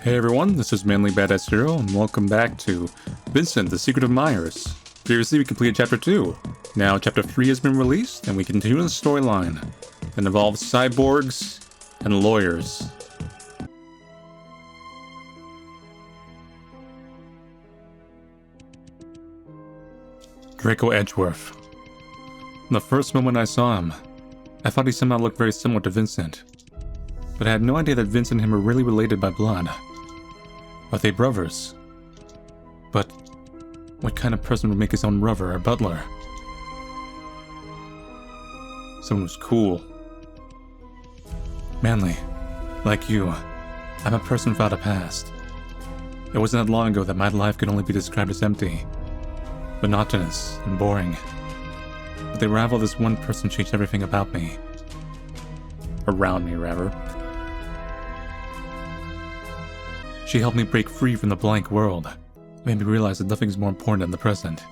Hey everyone, this is Manly Badass Hero, and welcome back to Vincent, The Secret of Myers. Previously we completed Chapter 2. Now Chapter 3 has been released, and we continue the storyline that involves cyborgs and lawyers. Draco Edgeworth. From the first moment I saw him, I thought he somehow looked very similar to Vincent. But I had no idea that Vincent and him were really related by blood. Are they brothers? But what kind of person would make his own brother a butler? Someone who's cool. Manly. Like you, I'm a person without a past. It wasn't that long ago that my life could only be described as empty, monotonous, and boring. But the arrival of this one person changed everything about me. Around me, rather. She helped me break free from the blank world, made me realize that nothing's more important than the present.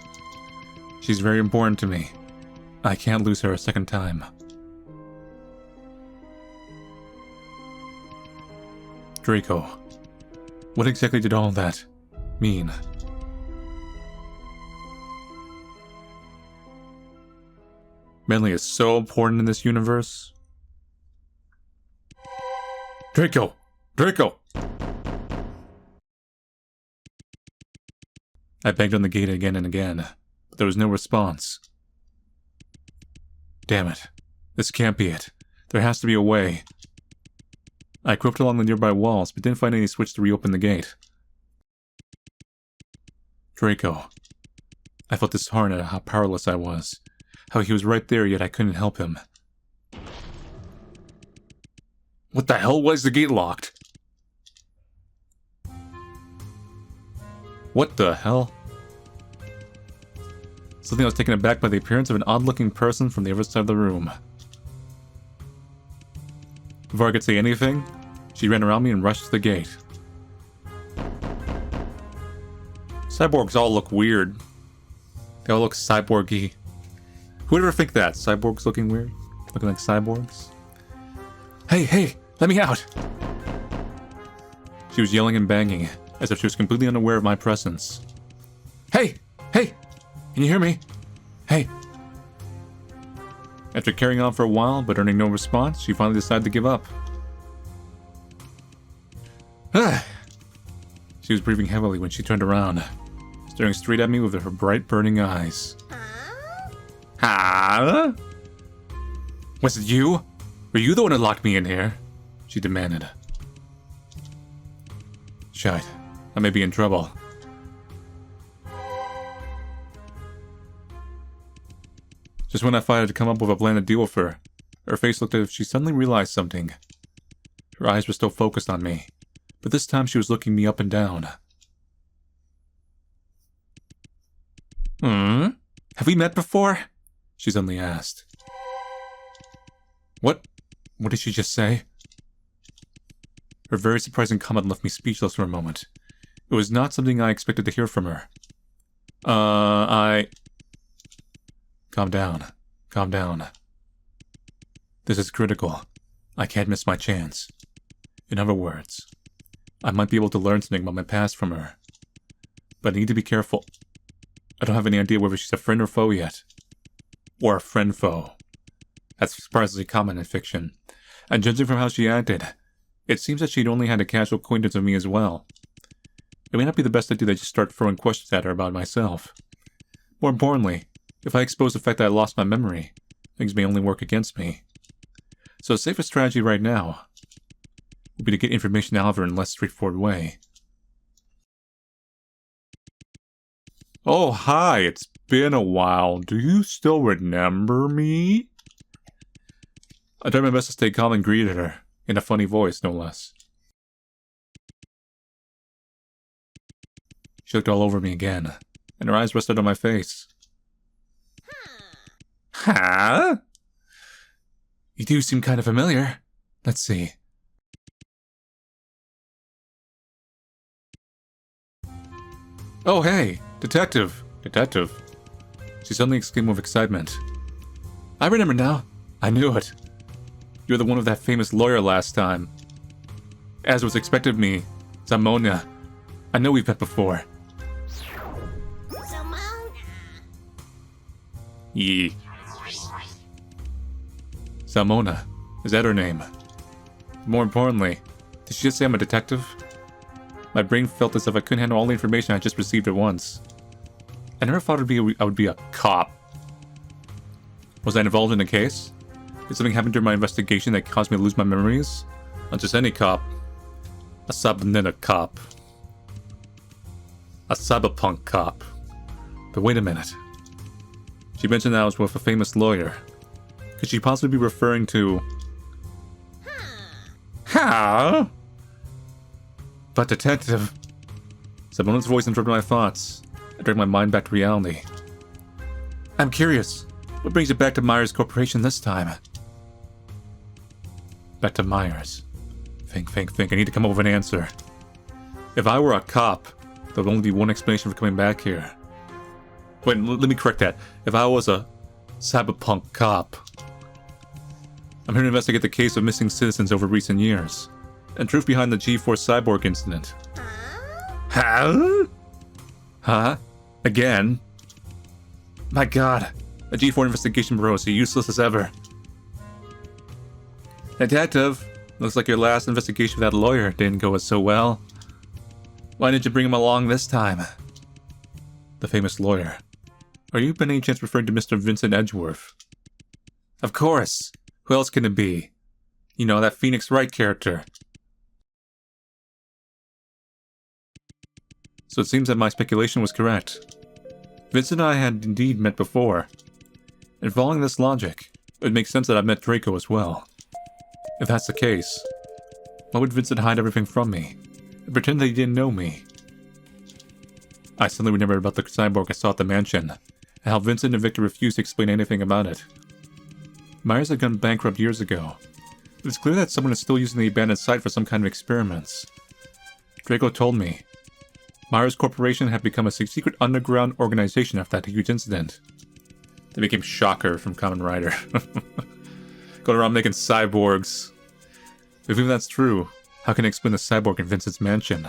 She's very important to me. I can't lose her a second time. Draco. What exactly did all that mean? Manly is so important in this universe. Draco! Draco! I banged on the gate again and again, but there was no response. Damn it. This can't be it. There has to be a way. I groped along the nearby walls, but didn't find any switch to reopen the gate. Draco. I felt disheartened at how powerless I was. How he was right there, yet I couldn't help him. What the hell? Why is the gate locked? What the hell? Suddenly I was taken aback by the appearance of an odd-looking person from the other side of the room. Before I could say anything, she ran around me and rushed to the gate. Cyborgs all look weird. They all look cyborgy. Who would ever think that? Cyborgs looking weird? Looking like cyborgs? Hey, let me out! She was yelling and banging, as if she was completely unaware of my presence. Hey! Can you hear me? Hey! After carrying on for a while, but earning no response, she finally decided to give up. She was breathing heavily when she turned around, staring straight at me with her bright, burning eyes. Huh? Was it you? Were you the one who locked me in here? She demanded. Shite. I may be in trouble. Just when I thought I had come up with a plan to deal with her, her face looked as if she suddenly realized something. Her eyes were still focused on me, but this time she was looking me up and down. Have we met before? She suddenly asked. What did she just say? Her very surprising comment left me speechless for a moment. It was not something I expected to hear from her. Calm down. This is critical. I can't miss my chance. In other words, I might be able to learn something about my past from her. But I need to be careful. I don't have any idea whether she's a friend or foe yet. Or a friend-foe. That's surprisingly common in fiction. And judging from how she acted, it seems that she'd only had a casual acquaintance with me as well. It may not be the best idea to just start throwing questions at her about myself. More importantly, if I expose the fact that I lost my memory, things may only work against me. So the safest strategy right now would be to get information out of her in a less straightforward way. Oh, hi, it's been a while. Do you still remember me? I tried my best to stay calm and greeted her, in a funny voice, no less. She looked all over me again, and her eyes rested on my face. Huh? You do seem kind of familiar. Let's see. Oh, hey! Detective! She suddenly exclaimed with excitement. I remember now. I knew it. You're the one with that famous lawyer last time. As was expected of me, Zamona. I know we've met before. Zamona. Yee. Zamona. Is that her name? More importantly, did she just say I'm a detective? My brain felt as if I couldn't handle all the information I just received at once. I never thought I would be a cop. Was I involved in a case? Did something happen during my investigation that caused me to lose my memories? Not just any cop. A cybernetic cop. A cyberpunk cop. But wait a minute. She mentioned that I was with a famous lawyer. Could she possibly be referring to... Huh? But detective... Someone's voice interrupted my thoughts. I dragged my mind back to reality. I'm curious. What brings you back to Myers Corporation this time? Back to Myers. Think. I need to come up with an answer. If I were a cop, there would only be one explanation for coming back here. Wait, let me correct that. If I was a cyberpunk cop. I'm here to investigate the case of missing citizens over recent years. And truth behind the G4 Cyborg incident. Huh? Huh? Again? My god. The G4 Investigation Bureau is as useless as ever. Detective, looks like your last investigation with that lawyer didn't go so well. Why didn't you bring him along this time? The famous lawyer. Are you by any chance referring to Mr. Vincent Edgeworth? Of course. Who else can it be? You know, that Phoenix Wright character. So it seems that my speculation was correct. Vincent and I had indeed met before. And following this logic, it would make sense that I've met Draco as well. If that's the case, why would Vincent hide everything from me and pretend that he didn't know me? I suddenly remembered about the cyborg I saw at the mansion, and how Vincent and Victor refused to explain anything about it. Myers had gone bankrupt years ago, but it's clear that someone is still using the abandoned site for some kind of experiments. Draco told me Myers Corporation had become a secret underground organization after that huge incident. They became Shocker from Kamen Rider. Going around making cyborgs. If even that's true, how can I explain the cyborg in Vincent's mansion?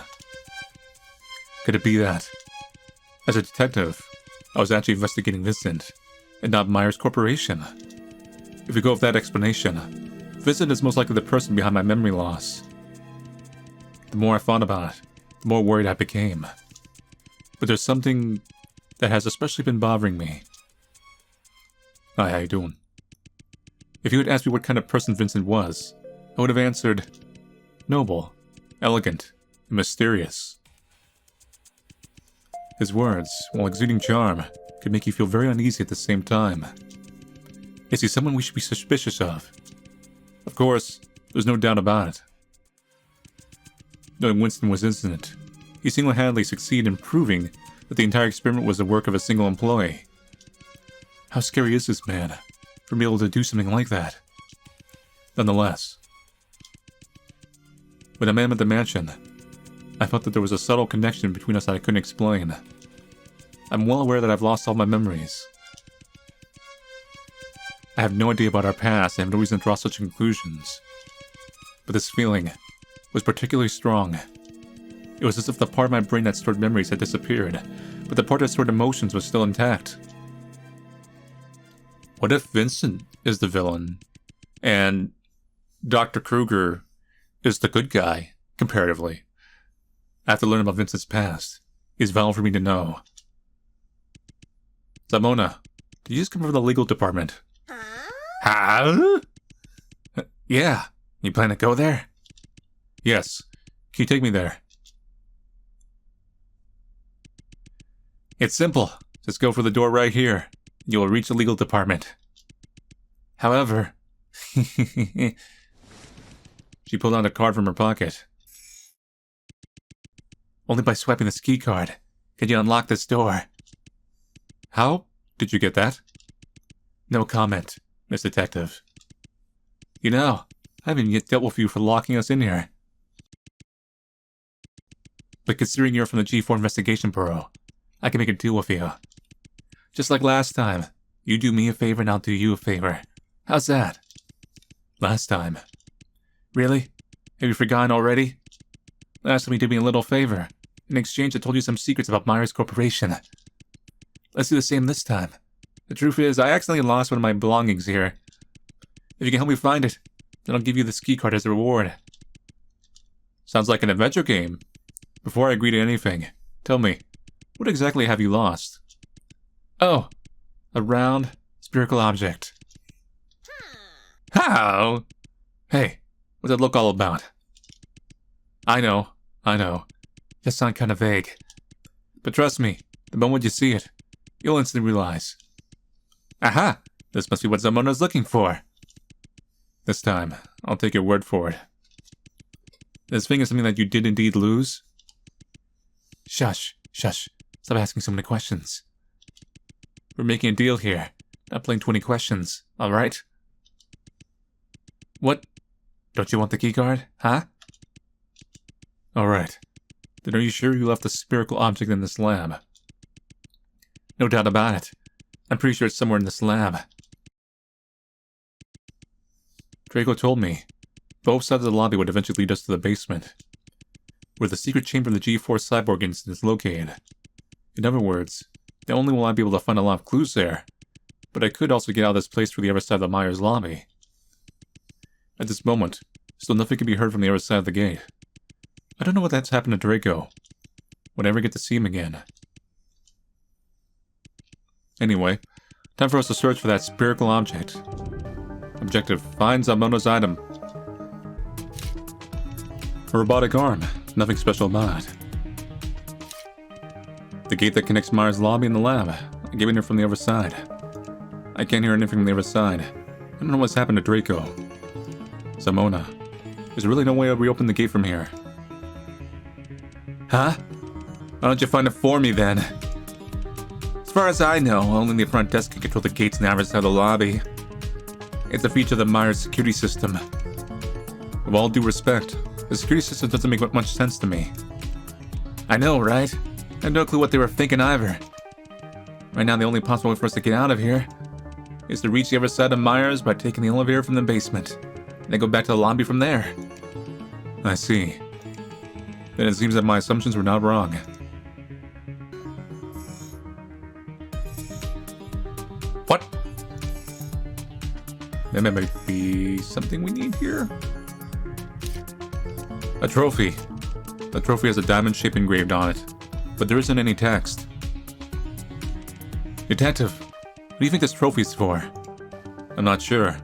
Could it be that, as a detective, I was actually investigating Vincent, and not Myers Corporation? If we go with that explanation, Vincent is most likely the person behind my memory loss. The more I thought about it, the more worried I became. But there's something that has especially been bothering me. Hi, how you doing? If you had asked me what kind of person Vincent was, I would have answered, noble, elegant, and mysterious. His words, while exuding charm, could make you feel very uneasy at the same time. Is he someone we should be suspicious of? Of course, there's no doubt about it. Knowing Winston was innocent, he single-handedly succeeded in proving that the entire experiment was the work of a single employee. How scary is this man, for being able to do something like that? Nonetheless, when I met him at the mansion, I felt that there was a subtle connection between us that I couldn't explain. I'm well aware that I've lost all my memories. I have no idea about our past and have no reason to draw such conclusions. But this feeling was particularly strong. It was as if the part of my brain that stored memories had disappeared, but the part that stored emotions was still intact. What if Vincent is the villain, and Dr. Kruger is the good guy, comparatively? I have to learn about Vincent's past. It's vital for me to know. Zamona, did you just come from the legal department? Huh? Yeah. You plan to go there? Yes. Can you take me there? It's simple. Just go for the door right here. You will reach the legal department. However... She pulled out a card from her pocket. Only by swiping the ski card can you unlock this door. How did you get that? No comment, Miss Detective. You know, I haven't yet dealt with you for locking us in here. But considering you're from the G4 Investigation Bureau, I can make a deal with you. Just like last time, you do me a favor and I'll do you a favor. How's that? Last time. Really? Have you forgotten already? Last time you did me a little favor. In exchange, I told you some secrets about Myers Corporation. Let's do the same this time. The truth is, I accidentally lost one of my belongings here. If you can help me find it, then I'll give you this key card as a reward. Sounds like an adventure game. Before I agree to anything, tell me, what exactly have you lost? Oh, a round, spherical object. How? Hey, what's that look all about? I know. Just sound kind of vague. But trust me, the moment you see it, you'll instantly realize. Aha! This must be what Zamona's looking for. This time, I'll take your word for it. This thing is something that you did indeed lose? Shush. Stop asking so many questions. We're making a deal here, not playing 20 questions, alright? What? Don't you want the keycard, huh? Alright. Then are you sure you left the spherical object in this lab? No doubt about it. I'm pretty sure it's somewhere in this lab. Draco told me both sides of the lobby would eventually lead us to the basement, where the secret chamber of the G4 Cyborg incident is located. In other words, not only will I be able to find a lot of clues there, but I could also get out of this place through the other side of the Myers lobby. At this moment, still nothing can be heard from the other side of the gate. I don't know what that's happened to Draco. Would I ever get to see him again? Anyway, time for us to search for that spherical object. Objective, find Zamona's item. A robotic arm, nothing special about it. The gate that connects Myers' lobby and the lab. I'm getting it from the other side. I can't hear anything from the other side. I don't know what's happened to Draco. Zamona, there's really no way to reopen the gate from here. Huh? Why don't you find it for me then? As far as I know, only the front desk can control the gates on the other side of the lobby. It's a feature of the Myers security system. With all due respect, the security system doesn't make much sense to me. I know, right? I have no clue what they were thinking either. Right now, the only possible way for us to get out of here is to reach the other side of Myers by taking the elevator from the basement, and then go back to the lobby from there. I see. Then it seems that my assumptions were not wrong. What? There might be something we need here. A trophy. The trophy has a diamond shape engraved on it, but there isn't any text. Detective, what do you think this trophy's for? I'm not sure.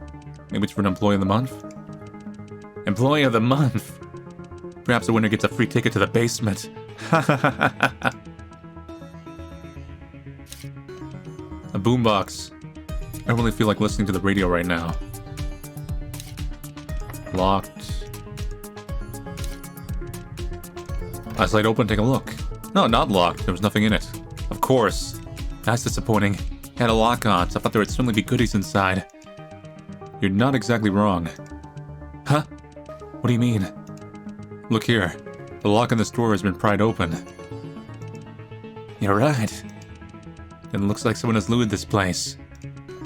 Maybe it's for an employee of the month? Employee of the month? Perhaps the winner gets a free ticket to the basement. A boombox. I don't really feel like listening to the radio right now. Locked. I slide open and take a look. No, not locked. There was nothing in it. Of course. That's disappointing. It had a lock on, so I thought there would certainly be goodies inside. You're not exactly wrong. Huh? What do you mean? Look here. The lock on this door has been pried open. You're right. It looks like someone has looted this place.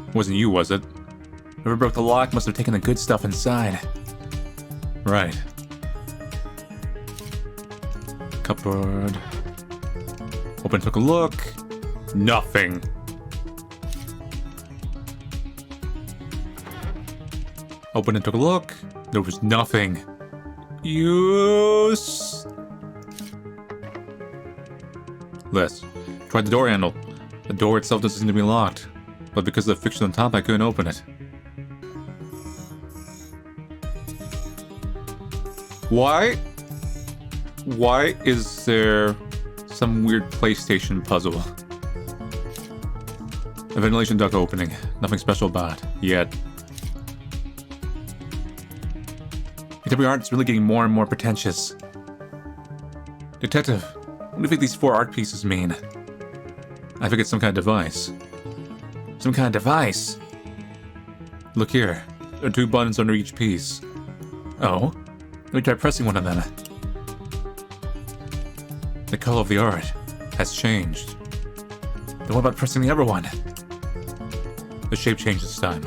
It wasn't you, was it? Whoever broke the lock must have taken the good stuff inside. Right. Cupboard. Open, took a look. Nothing. Open and took a look. There was nothing. Use. Les, tried the door handle. The door itself doesn't seem to be locked, but because of the fixture on top, I couldn't open it. Why is there some weird PlayStation puzzle? A ventilation duct opening. Nothing special about it. Yet. Contemporary art is really getting more and more pretentious. Detective, what do you think these 4 art pieces mean? I think it's some kind of device. Some kind of device? Look here. There are 2 buttons under each piece. Oh? Let me try pressing one of them. The color of the art has changed. Then what about pressing the other one? The shape changed this time.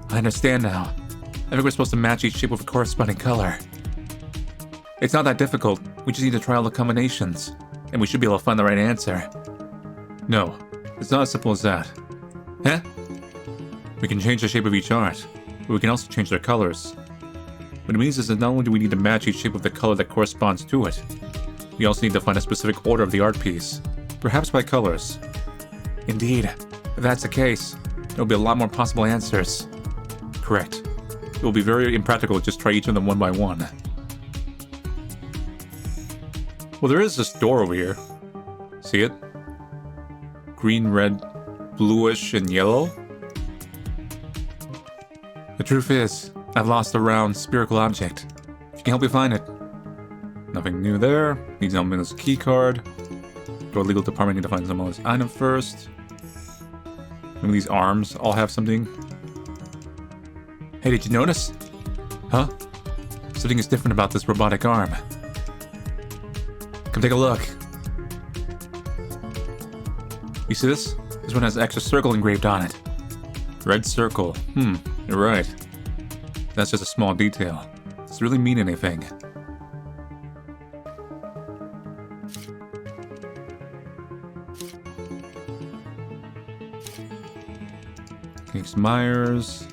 I understand now. I think we're supposed to match each shape with a corresponding color. It's not that difficult. We just need to try all the combinations. And we should be able to find the right answer. No, it's not as simple as that. Huh? We can change the shape of each art, but we can also change their colors. What it means is that not only do we need to match each shape with the color that corresponds to it, we also need to find a specific order of the art piece, perhaps by colors. Indeed, if that's the case, there will be a lot more possible answers. Correct. It will be very impractical to just try each of them one by one. Well, there is this door over here. See it? Green, red, bluish, and yellow? The truth is, I've lost a round spherical object. If you can help me find it. Nothing new there. Needs Elmina's key card. Go to legal department, need to find Elmina's item first. Maybe these arms all have something. Hey, did you notice? Huh? Something is different about this robotic arm. Come take a look. You see this? This one has an extra circle engraved on it. Red circle. You're right. That's just a small detail. Does it really mean anything? Case Myers.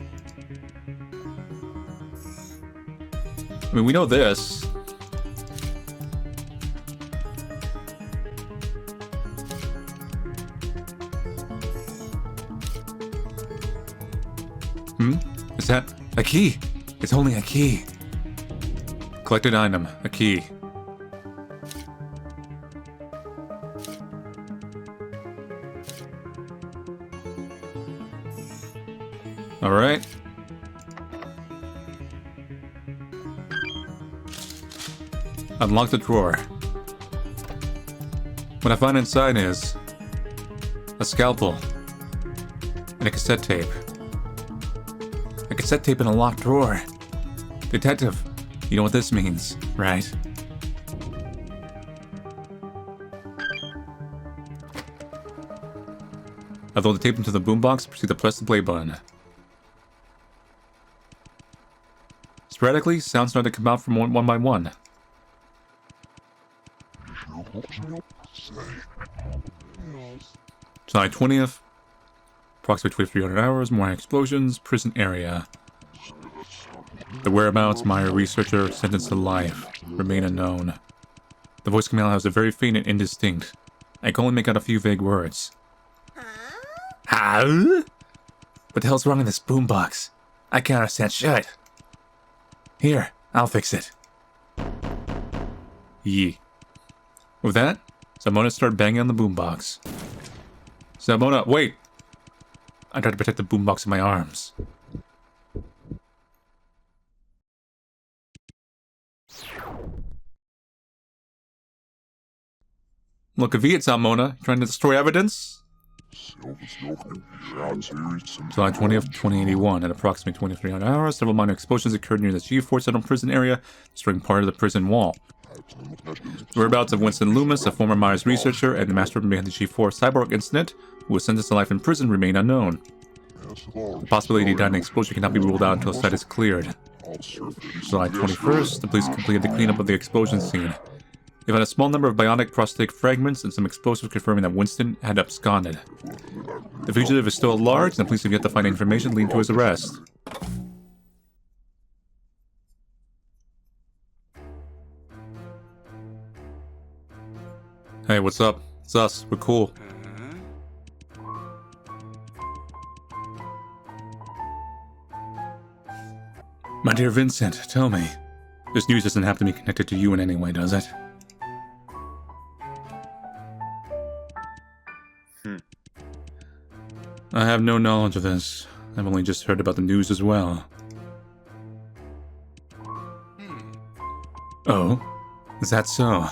I mean, we know this. Is that a key? It's only a key. Collected item, a key. Alright. Unlock the drawer. What I find inside is a scalpel and a cassette tape. A cassette tape in a locked drawer. Detective, you know what this means, right? I throw the tape into the boombox and proceed to press the play button. Sporadically, sounds start to come out from one by one. July 20th. Approximately 2,300 hours, more explosions, prison area. The whereabouts, Meyer researcher, sentenced to life, remain unknown. The voice command has a very faint and indistinct. I can only make out a few vague words. Huh? What the hell's wrong in this boombox? I can't understand shit. Here, I'll fix it. Yee. With that, Zamona started banging on the boombox. Zamona, wait! I tried to protect the boombox in my arms. Look, if it's Zamona, trying to destroy evidence? July 20th, 2081, at approximately 2,300 hours, several minor explosions occurred near the G4 Central Prison area, destroying part of the prison wall. The whereabouts of Winston Loomis, a former Myers researcher and the master behind the G4 Cyborg incident, who was sentenced to life in prison, remain unknown. The possibility he died in an explosion cannot be ruled out until the site is cleared. July 21st, the police completed the cleanup of the explosion scene. They found a small number of bionic prosthetic fragments and some explosives confirming that Winston had absconded. The fugitive is still at large, and the police have yet to find information leading to his arrest. Hey, what's up? It's us. We're cool. My dear Vincent, tell me. This news doesn't have to be connected to you in any way, does it? I have no knowledge of this. I've only just heard about the news as well. Oh? Is that so?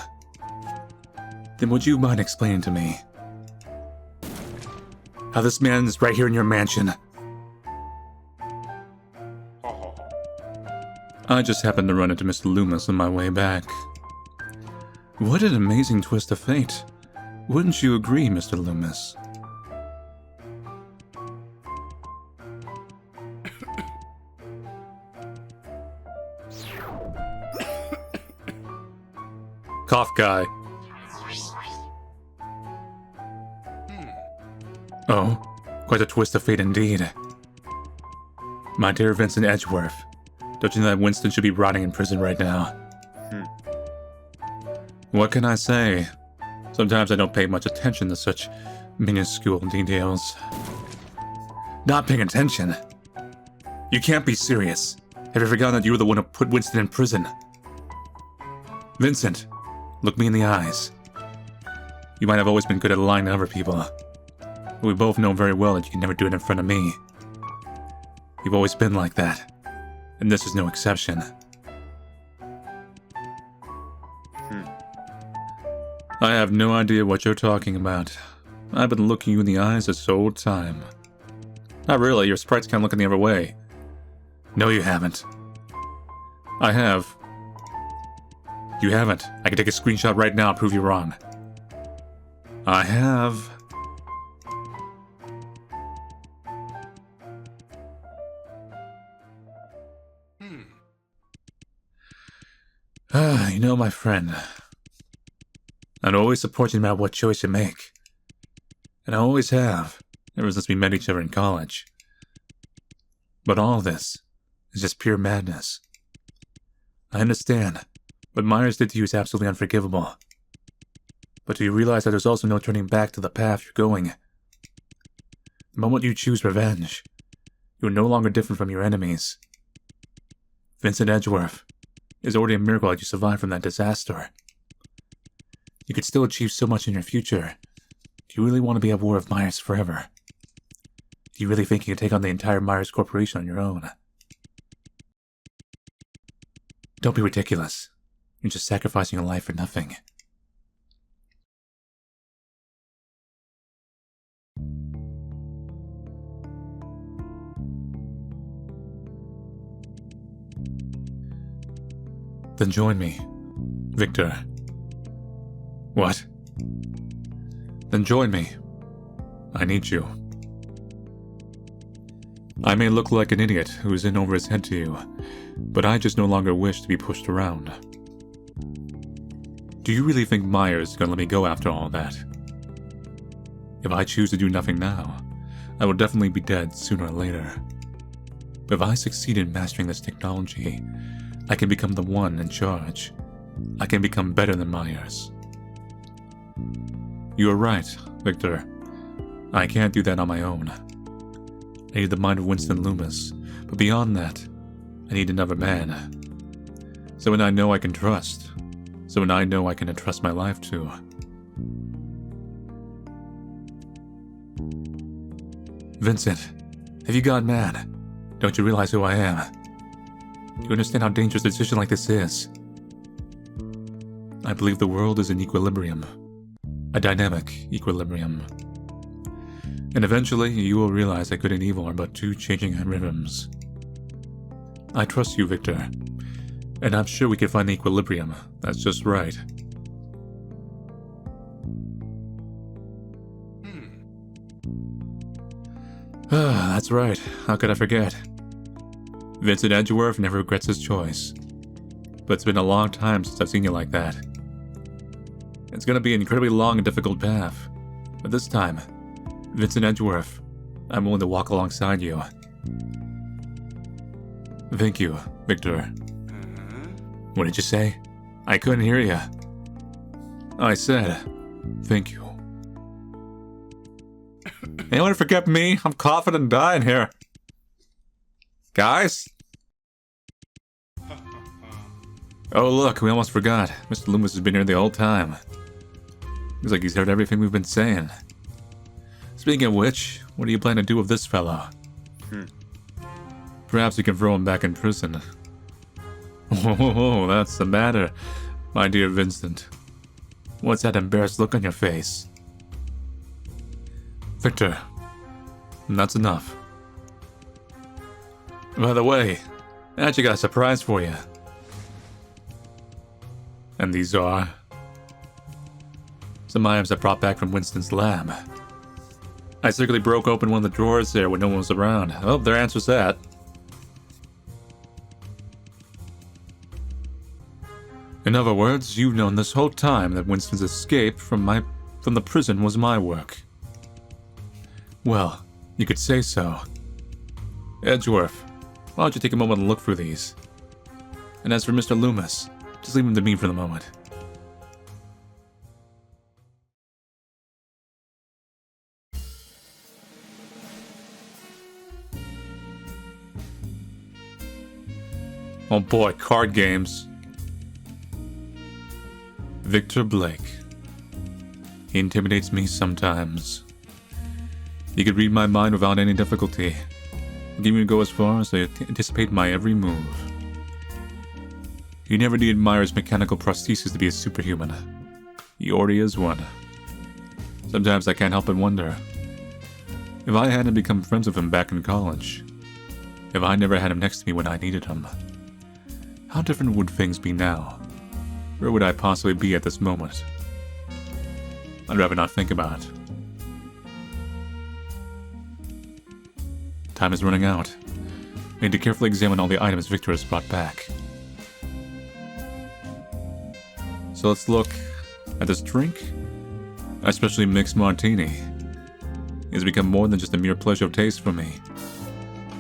Then would you mind explaining to me how this man is right here in your mansion? I just happened to run into Mr. Loomis on my way back. What an amazing twist of fate. Wouldn't you agree, Mr. Loomis? tough guy. Oh, quite a twist of fate indeed. My dear Vincent Edgeworth, don't you know that Winston should be rotting in prison right now? What can I say? Sometimes I don't pay much attention to such minuscule details. Not paying attention? You can't be serious. Have you forgotten that you were the one who put Winston in prison? Vincent, look me in the eyes. You might have always been good at lying to other people, but we both know very well that you can never do it in front of me. You've always been like that, and this is no exception. I have no idea what you're talking about. I've been looking you in the eyes this whole time. Not really, your sprites can't look in the other way. No, you haven't. I have. You haven't. I can take a screenshot right now and prove you wrong. I have. You know, my friend, I'd always support you no matter what choice you make. And I always have, ever since we met each other in college. But all of this is just pure madness. I understand. What Myers did to you is absolutely unforgivable. But do you realize that there's also no turning back to the path you're going? The moment you choose revenge, you are no longer different from your enemies. Vincent Edgeworth, it's already a miracle that you survived from that disaster. You could still achieve so much in your future. Do you really want to be at war with Myers forever? Do you really think you can take on the entire Myers Corporation on your own? Don't be ridiculous. You're just sacrificing your life for nothing. Then join me, Victor. What? Then join me. I need you. I may look like an idiot who's in over his head to you, but I just no longer wish to be pushed around. Do you really think Myers is gonna let me go after all that? If I choose to do nothing now, I will definitely be dead sooner or later. But if I succeed in mastering this technology, I can become the one in charge. I can become better than Myers. You are right, Victor. I can't do that on my own. I need the mind of Winston Loomis, but beyond that, I need another man. Someone I know I can trust. Someone I know I can entrust my life to. Vincent, have you gone mad? Don't you realize who I am? Do you understand how dangerous a decision like this is? I believe the world is in equilibrium. A dynamic equilibrium. And eventually, you will realize that good and evil are but two changing rhythms. I trust you, Victor. And I'm sure we can find the equilibrium that's just right. That's right. How could I forget? Vincent Edgeworth never regrets his choice. But it's been a long time since I've seen you like that. It's gonna be an incredibly long and difficult path. But this time, Vincent Edgeworth, I'm willing to walk alongside you. Thank you, Victor. What did you say? I couldn't hear you. I said, thank you. Anyone forget me? I'm coughing and dying here. Guys? Oh look, we almost forgot. Mr. Loomis has been here the whole time. Looks like he's heard everything we've been saying. Speaking of which, what do you plan to do with this fellow? Perhaps you can throw him back in prison. Oh, that's the matter, my dear Vincent. What's that embarrassed look on your face? Victor, that's enough. By the way, I actually got a surprise for you. And these are some items I brought back from Winston's lab. I secretly broke open one of the drawers there when no one was around. Oh, there answers that. In other words, you've known this whole time that Winston's escape from the prison was my work. Well, you could say so. Edgeworth, why don't you take a moment and look through these? And as for Mr. Loomis, just leave him to me for the moment. Oh boy, card games. Victor Blake. He intimidates me sometimes. He could read my mind without any difficulty. He can even go as far as to anticipate my every move. He never needed Myers' mechanical prosthesis to be a superhuman. He already is one. Sometimes I can't help but wonder, if I hadn't become friends with him back in college, if I never had him next to me when I needed him, how different would things be now? Where would I possibly be at this moment? I'd rather not think about it. Time is running out. I need to carefully examine all the items Victor has brought back. So let's look at this drink. I especially mixed martini. It has become more than just a mere pleasure of taste for me.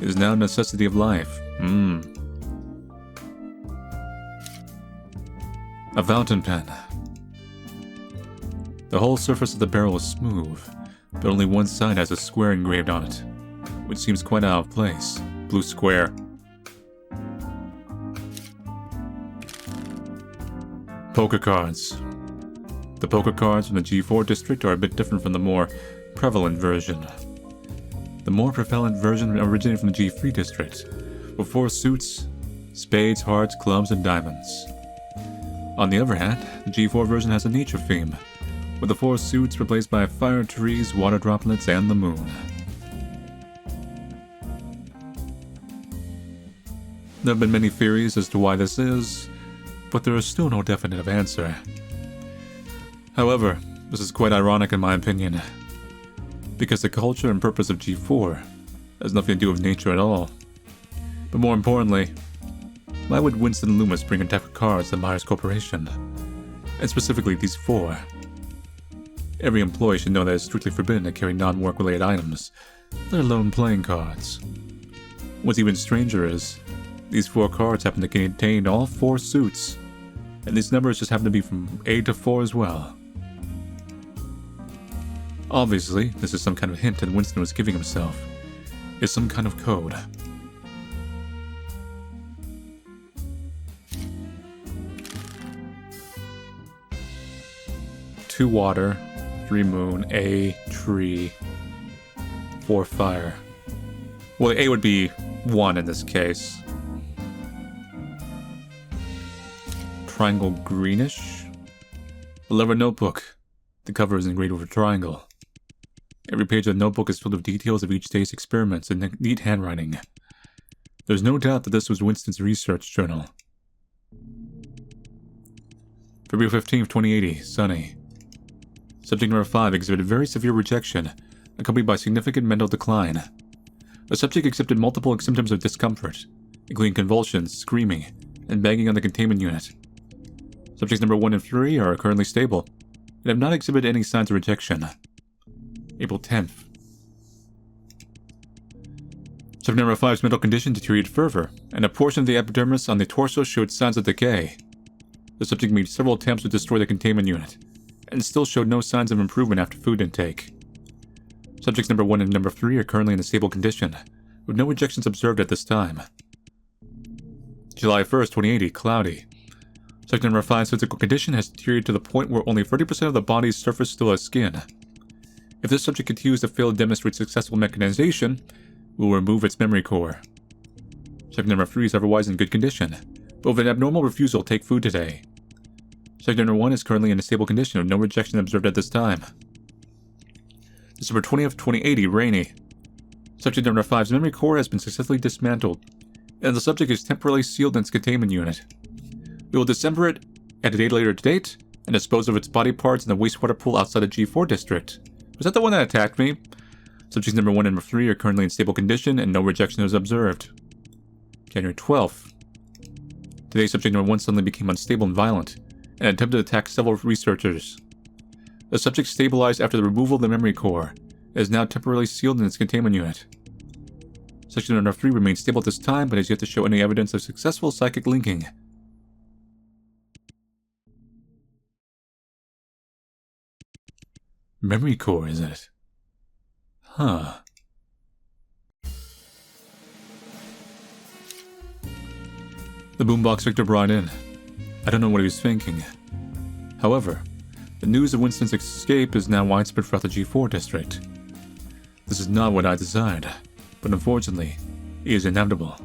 It is now a necessity of life. A fountain pen. The whole surface of the barrel is smooth, but only one side has a square engraved on it, which seems quite out of place. Blue square. Poker cards. The poker cards from the G4 district are a bit different from the more prevalent version. The more prevalent version originated from the G3 district, with 4 suits, spades, hearts, clubs, and diamonds. On the other hand, the G4 version has a nature theme, with the 4 suits replaced by fire, trees, water droplets, and the moon. There have been many theories as to why this is, but there is still no definitive answer. However, this is quite ironic in my opinion, because the culture and purpose of G4 has nothing to do with nature at all. But more importantly, why would Winston Loomis bring a deck of cards to Myers Corporation? And specifically these 4. Every employee should know that it's strictly forbidden to carry non-work related items, let alone playing cards. What's even stranger is, these 4 cards happen to contain all 4 suits, and these numbers just happen to be from A to 4 as well. Obviously, this is some kind of hint that Winston was giving himself. It's some kind of code. Two water, 3 moon, A, tree, 4 fire. Well, A would be 1 in this case. Triangle greenish. A leather notebook. The cover is engraved with a triangle. Every page of the notebook is filled with details of each day's experiments in neat handwriting. There's no doubt that this was Winston's research journal. February 15th, 2080, sunny. Subject number 5 exhibited very severe rejection, accompanied by significant mental decline. The subject exhibited multiple symptoms of discomfort, including convulsions, screaming, and banging on the containment unit. Subjects number 1 and 3 are currently stable, and have not exhibited any signs of rejection. April 10th. Subject number 5's mental condition deteriorated further, and a portion of the epidermis on the torso showed signs of decay. The subject made several attempts to destroy the containment unit, and still showed no signs of improvement after food intake. Subjects number 1 and number 3 are currently in a stable condition, with no rejections observed at this time. July 1st, 2080, cloudy. Subject number 5's physical condition has deteriorated to the point where only 30% of the body's surface still has skin. If this subject continues to fail to demonstrate successful mechanization, we will remove its memory core. Subject number 3 is otherwise in good condition, but with an abnormal refusal to take food today. Subject number 1 is currently in a stable condition with no rejection observed at this time. December 20th, 2080, rainy. Subject number 5's memory core has been successfully dismantled, and the subject is temporarily sealed in its containment unit. We will disassemble it at a later date and dispose of its body parts in the wastewater pool outside the G4 district. Was that the one that attacked me? Subjects number 1 and number 3 are currently in stable condition and no rejection is observed. January 12th. Today, subject number 1 suddenly became unstable and violent, and attempted to attack several researchers. The subject stabilized after the removal of the memory core, and is now temporarily sealed in its containment unit. Section number 3 remains stable at this time, but has yet to show any evidence of successful psychic linking. Memory core, is it? Huh. The boombox Victor brought in. I don't know what he was thinking. However, the news of Winston's escape is now widespread throughout the G4 district. This is not what I desired, but unfortunately, it is inevitable.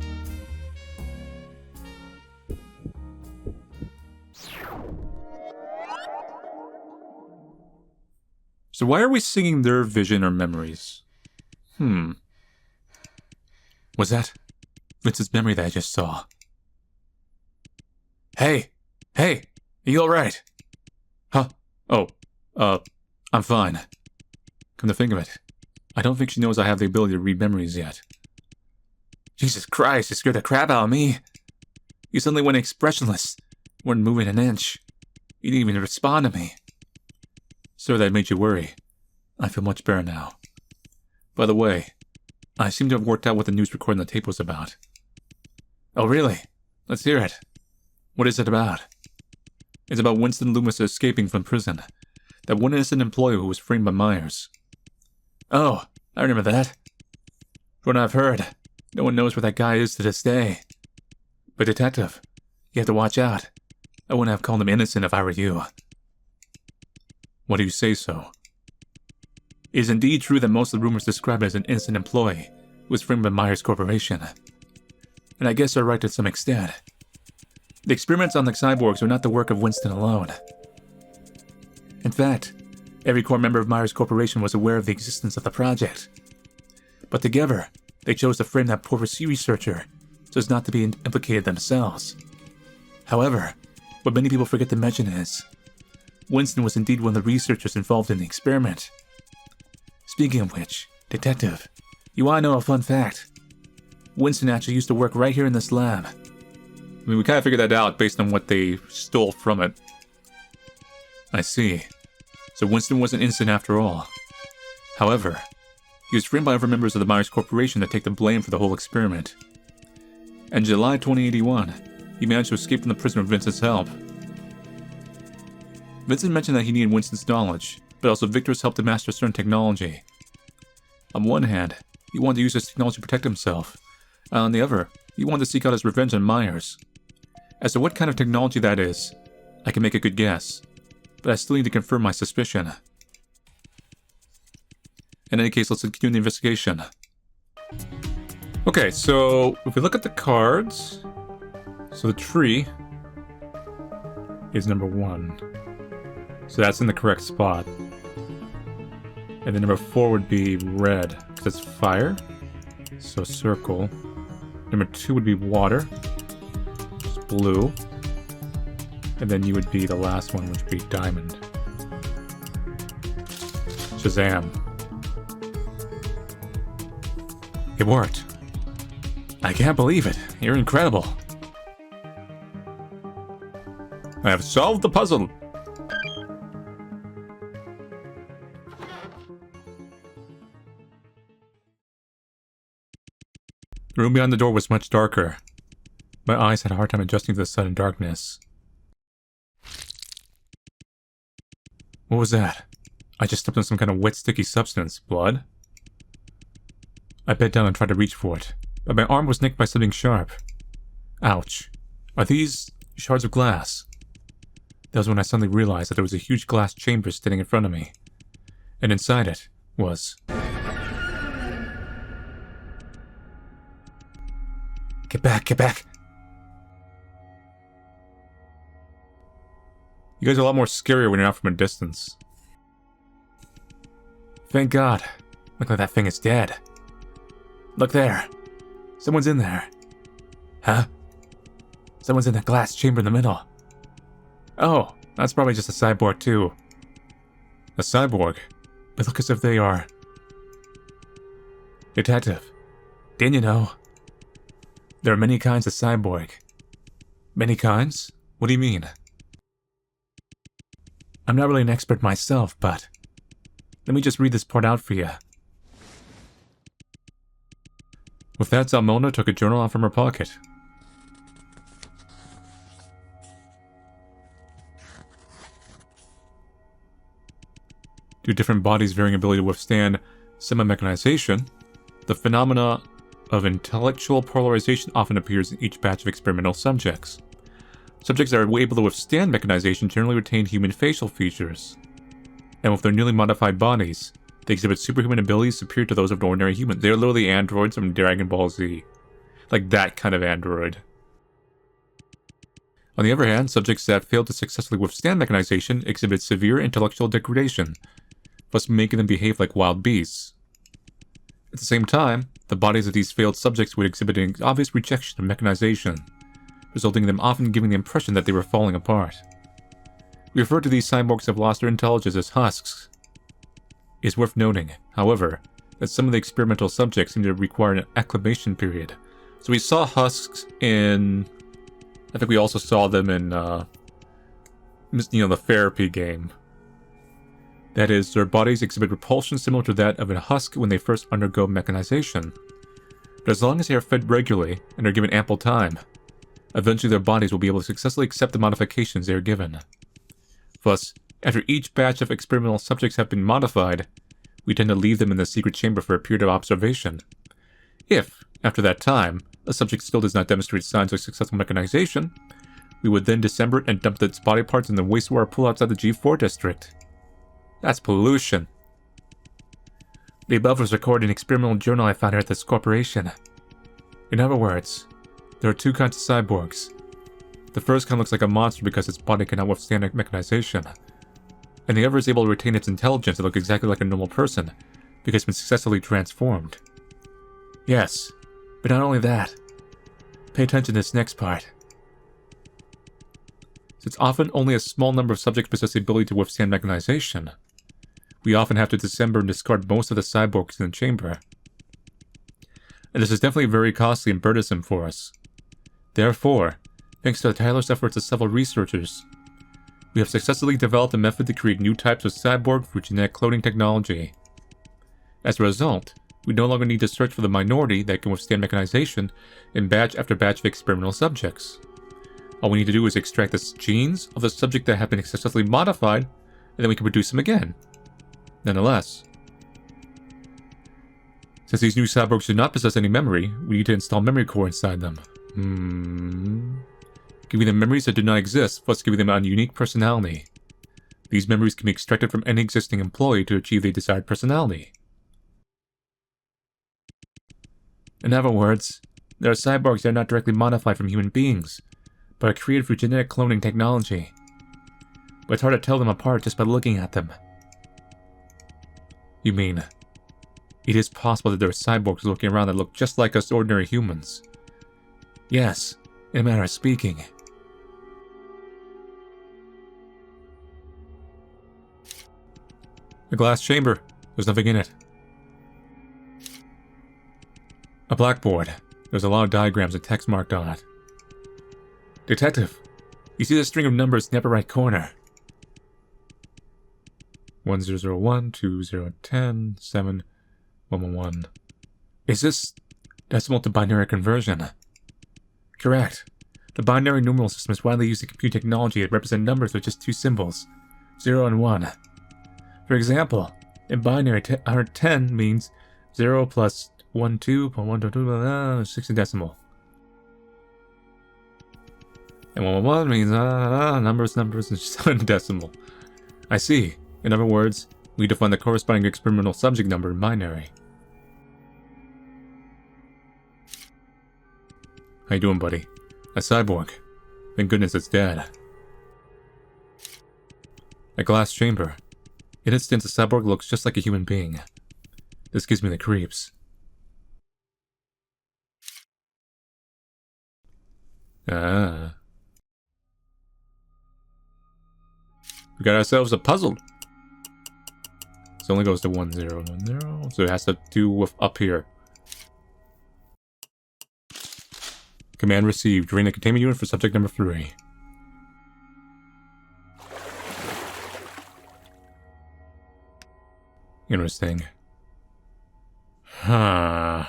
So why are we singing their vision or memories? Was that Vincent's memory that I just saw? Hey! Hey! Are you alright? Huh? Oh, I'm fine. Come to think of it, I don't think she knows I have the ability to read memories yet. Jesus Christ, it scared the crap out of me. You suddenly went expressionless, weren't moving an inch. You didn't even respond to me. Sorry that made you worry. I feel much better now. By the way, I seem to have worked out what the news recording on the tape was about. Oh really? Let's hear it. What is it about? It's about Winston Loomis escaping from prison. That one innocent employee who was framed by Myers. Oh, I remember that. From what I've heard, no one knows where that guy is to this day. But Detective, you have to watch out. I wouldn't have called him innocent if I were you. Why do you say so? It is indeed true that most of the rumors describe him as an innocent employee who was framed by Myers Corporation. And I guess they're right to some extent. The experiments on the cyborgs were not the work of Winston alone. In fact, every core member of Myers Corporation was aware of the existence of the project. But together, they chose to frame that poor researcher so as not to be implicated themselves. However, what many people forget to mention is, Winston was indeed one of the researchers involved in the experiment. Speaking of which, Detective, you want to know a fun fact? Winston actually used to work right here in this lab. I mean, we kind of figured that out based on what they stole from it. I see. So Winston wasn't innocent after all. However, he was framed by other members of the Myers Corporation to take the blame for the whole experiment. In July 2081, he managed to escape from the prison with Vincent's help. Vincent mentioned that he needed Winston's knowledge, but also Victor's help to master certain technology. On one hand, he wanted to use this technology to protect himself, and on the other, he wanted to seek out his revenge on Myers. As to what kind of technology that is, I can make a good guess, but I still need to confirm my suspicion. In any case, let's continue the investigation. Okay, so if we look at the cards, so the tree is number 1. So that's in the correct spot. And then number 4 would be red, because it's fire. So circle. Number 2 would be water. Which is blue. And then you would be the last one, which would be diamond. Shazam. It worked. I can't believe it. You're incredible. I have solved the puzzle. The room behind the door was much darker. My eyes had a hard time adjusting to the sudden darkness. What was that? I just stepped on some kind of wet, sticky substance. Blood? I bent down and tried to reach for it, but my arm was nicked by something sharp. Ouch. Are these shards of glass? That was when I suddenly realized that there was a huge glass chamber standing in front of me. And inside it was... Get back, get back! You guys are a lot more scarier when you're out from a distance. Thank God. Look like that thing is dead. Look there. Someone's in there. Huh? Someone's in that glass chamber in the middle. Oh, that's probably just a cyborg too. A cyborg? They look as if they are... Detective, didn't you know? There are many kinds of cyborg. Many kinds? What do you mean? I'm not really an expert myself, but let me just read this part out for you. With that, Zalmona took a journal out from her pocket. Due to different bodies' varying ability to withstand semi-mechanization, the phenomena of intellectual polarization often appears in each batch of experimental subjects. Subjects that are able to withstand mechanization generally retain human facial features, and with their newly modified bodies, they exhibit superhuman abilities superior to those of an ordinary human. They're literally androids from Dragon Ball Z. Like that kind of android. On the other hand, subjects that fail to successfully withstand mechanization exhibit severe intellectual degradation, thus making them behave like wild beasts. At the same time, the bodies of these failed subjects would exhibit an obvious rejection of mechanization, resulting in them often giving the impression that they were falling apart. We refer to these cyborgs that have lost their intelligence as husks. It is worth noting, however, that some of the experimental subjects seem to require an acclimation period. So we saw husks in... I think we also saw them in, the therapy game. That is, their bodies exhibit repulsion similar to that of a husk when they first undergo mechanization. But as long as they are fed regularly and are given ample time, eventually their bodies will be able to successfully accept the modifications they are given. Thus, after each batch of experimental subjects have been modified, we tend to leave them in the secret chamber for a period of observation. If, after that time, a subject still does not demonstrate signs of successful mechanization, we would then dismember it and dump its body parts in the wastewater pool outside the G4 district. That's pollution. The above was recorded in an experimental journal I found here at this corporation. In other words, there are two kinds of cyborgs. The first kind looks like a monster because its body cannot withstand mechanization, and the other is able to retain its intelligence and look exactly like a normal person because it's been successfully transformed. Yes, but not only that. Pay attention to this next part. Since often only a small number of subjects possess the ability to withstand mechanization, we often have to dismember and discard most of the cyborgs in the chamber. And this is definitely very costly and burdensome for us. Therefore, thanks to the tireless efforts of several researchers, we have successfully developed a method to create new types of cyborg through genetic cloning technology. As a result, we no longer need to search for the minority that can withstand mechanization in batch after batch of experimental subjects. All we need to do is extract the genes of the subject that have been successfully modified, and then we can produce them again. Nonetheless, since these new cyborgs do not possess any memory, we need to install memory core inside them. Giving them memories that do not exist, thus giving them a unique personality. These memories can be extracted from any existing employee to achieve the desired personality. In other words, there are cyborgs that are not directly modified from human beings, but are created through genetic cloning technology. But it's hard to tell them apart just by looking at them. You mean, it is possible that there are cyborgs looking around that look just like us ordinary humans? Yes, in a manner of speaking. A glass chamber. There's nothing in it. A blackboard. There's a lot of diagrams and text marked on it. Detective, you see the string of numbers in the upper right corner. 1001, 2010, 7, 111. Is this decimal to binary conversion? Correct. The binary numeral system is widely used in computer technology to represent numbers with just two symbols, 0 and 1. For example, in binary, 10 means 0 plus 1, 2, 60 decimal. And 111 means numbers, and 7 decimal. I see. In other words, we define the corresponding experimental subject number in binary. How you doing, buddy? A cyborg. Thank goodness it's dead. A glass chamber. In instance, a cyborg looks just like a human being. This gives me the creeps. Ah. We got ourselves a puzzle. This only goes to 1010, so it has to do with up here. Command received. Drain the containment unit for subject number 3. Interesting. Huh.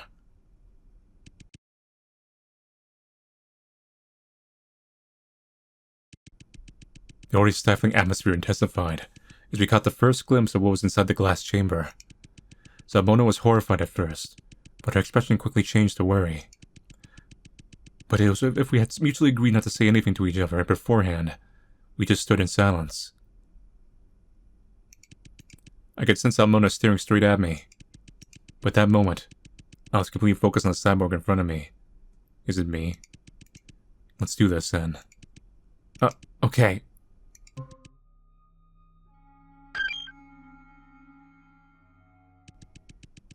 The already stifling atmosphere intensified as we caught the first glimpse of what was inside the glass chamber. Zabona was horrified at first, but her expression quickly changed to worry. But it was as if we had mutually agreed not to say anything to each other beforehand. We just stood in silence. I could sense Almona staring straight at me. But at that moment, I was completely focused on the cyborg in front of me. Is it me? Let's do this then. Okay.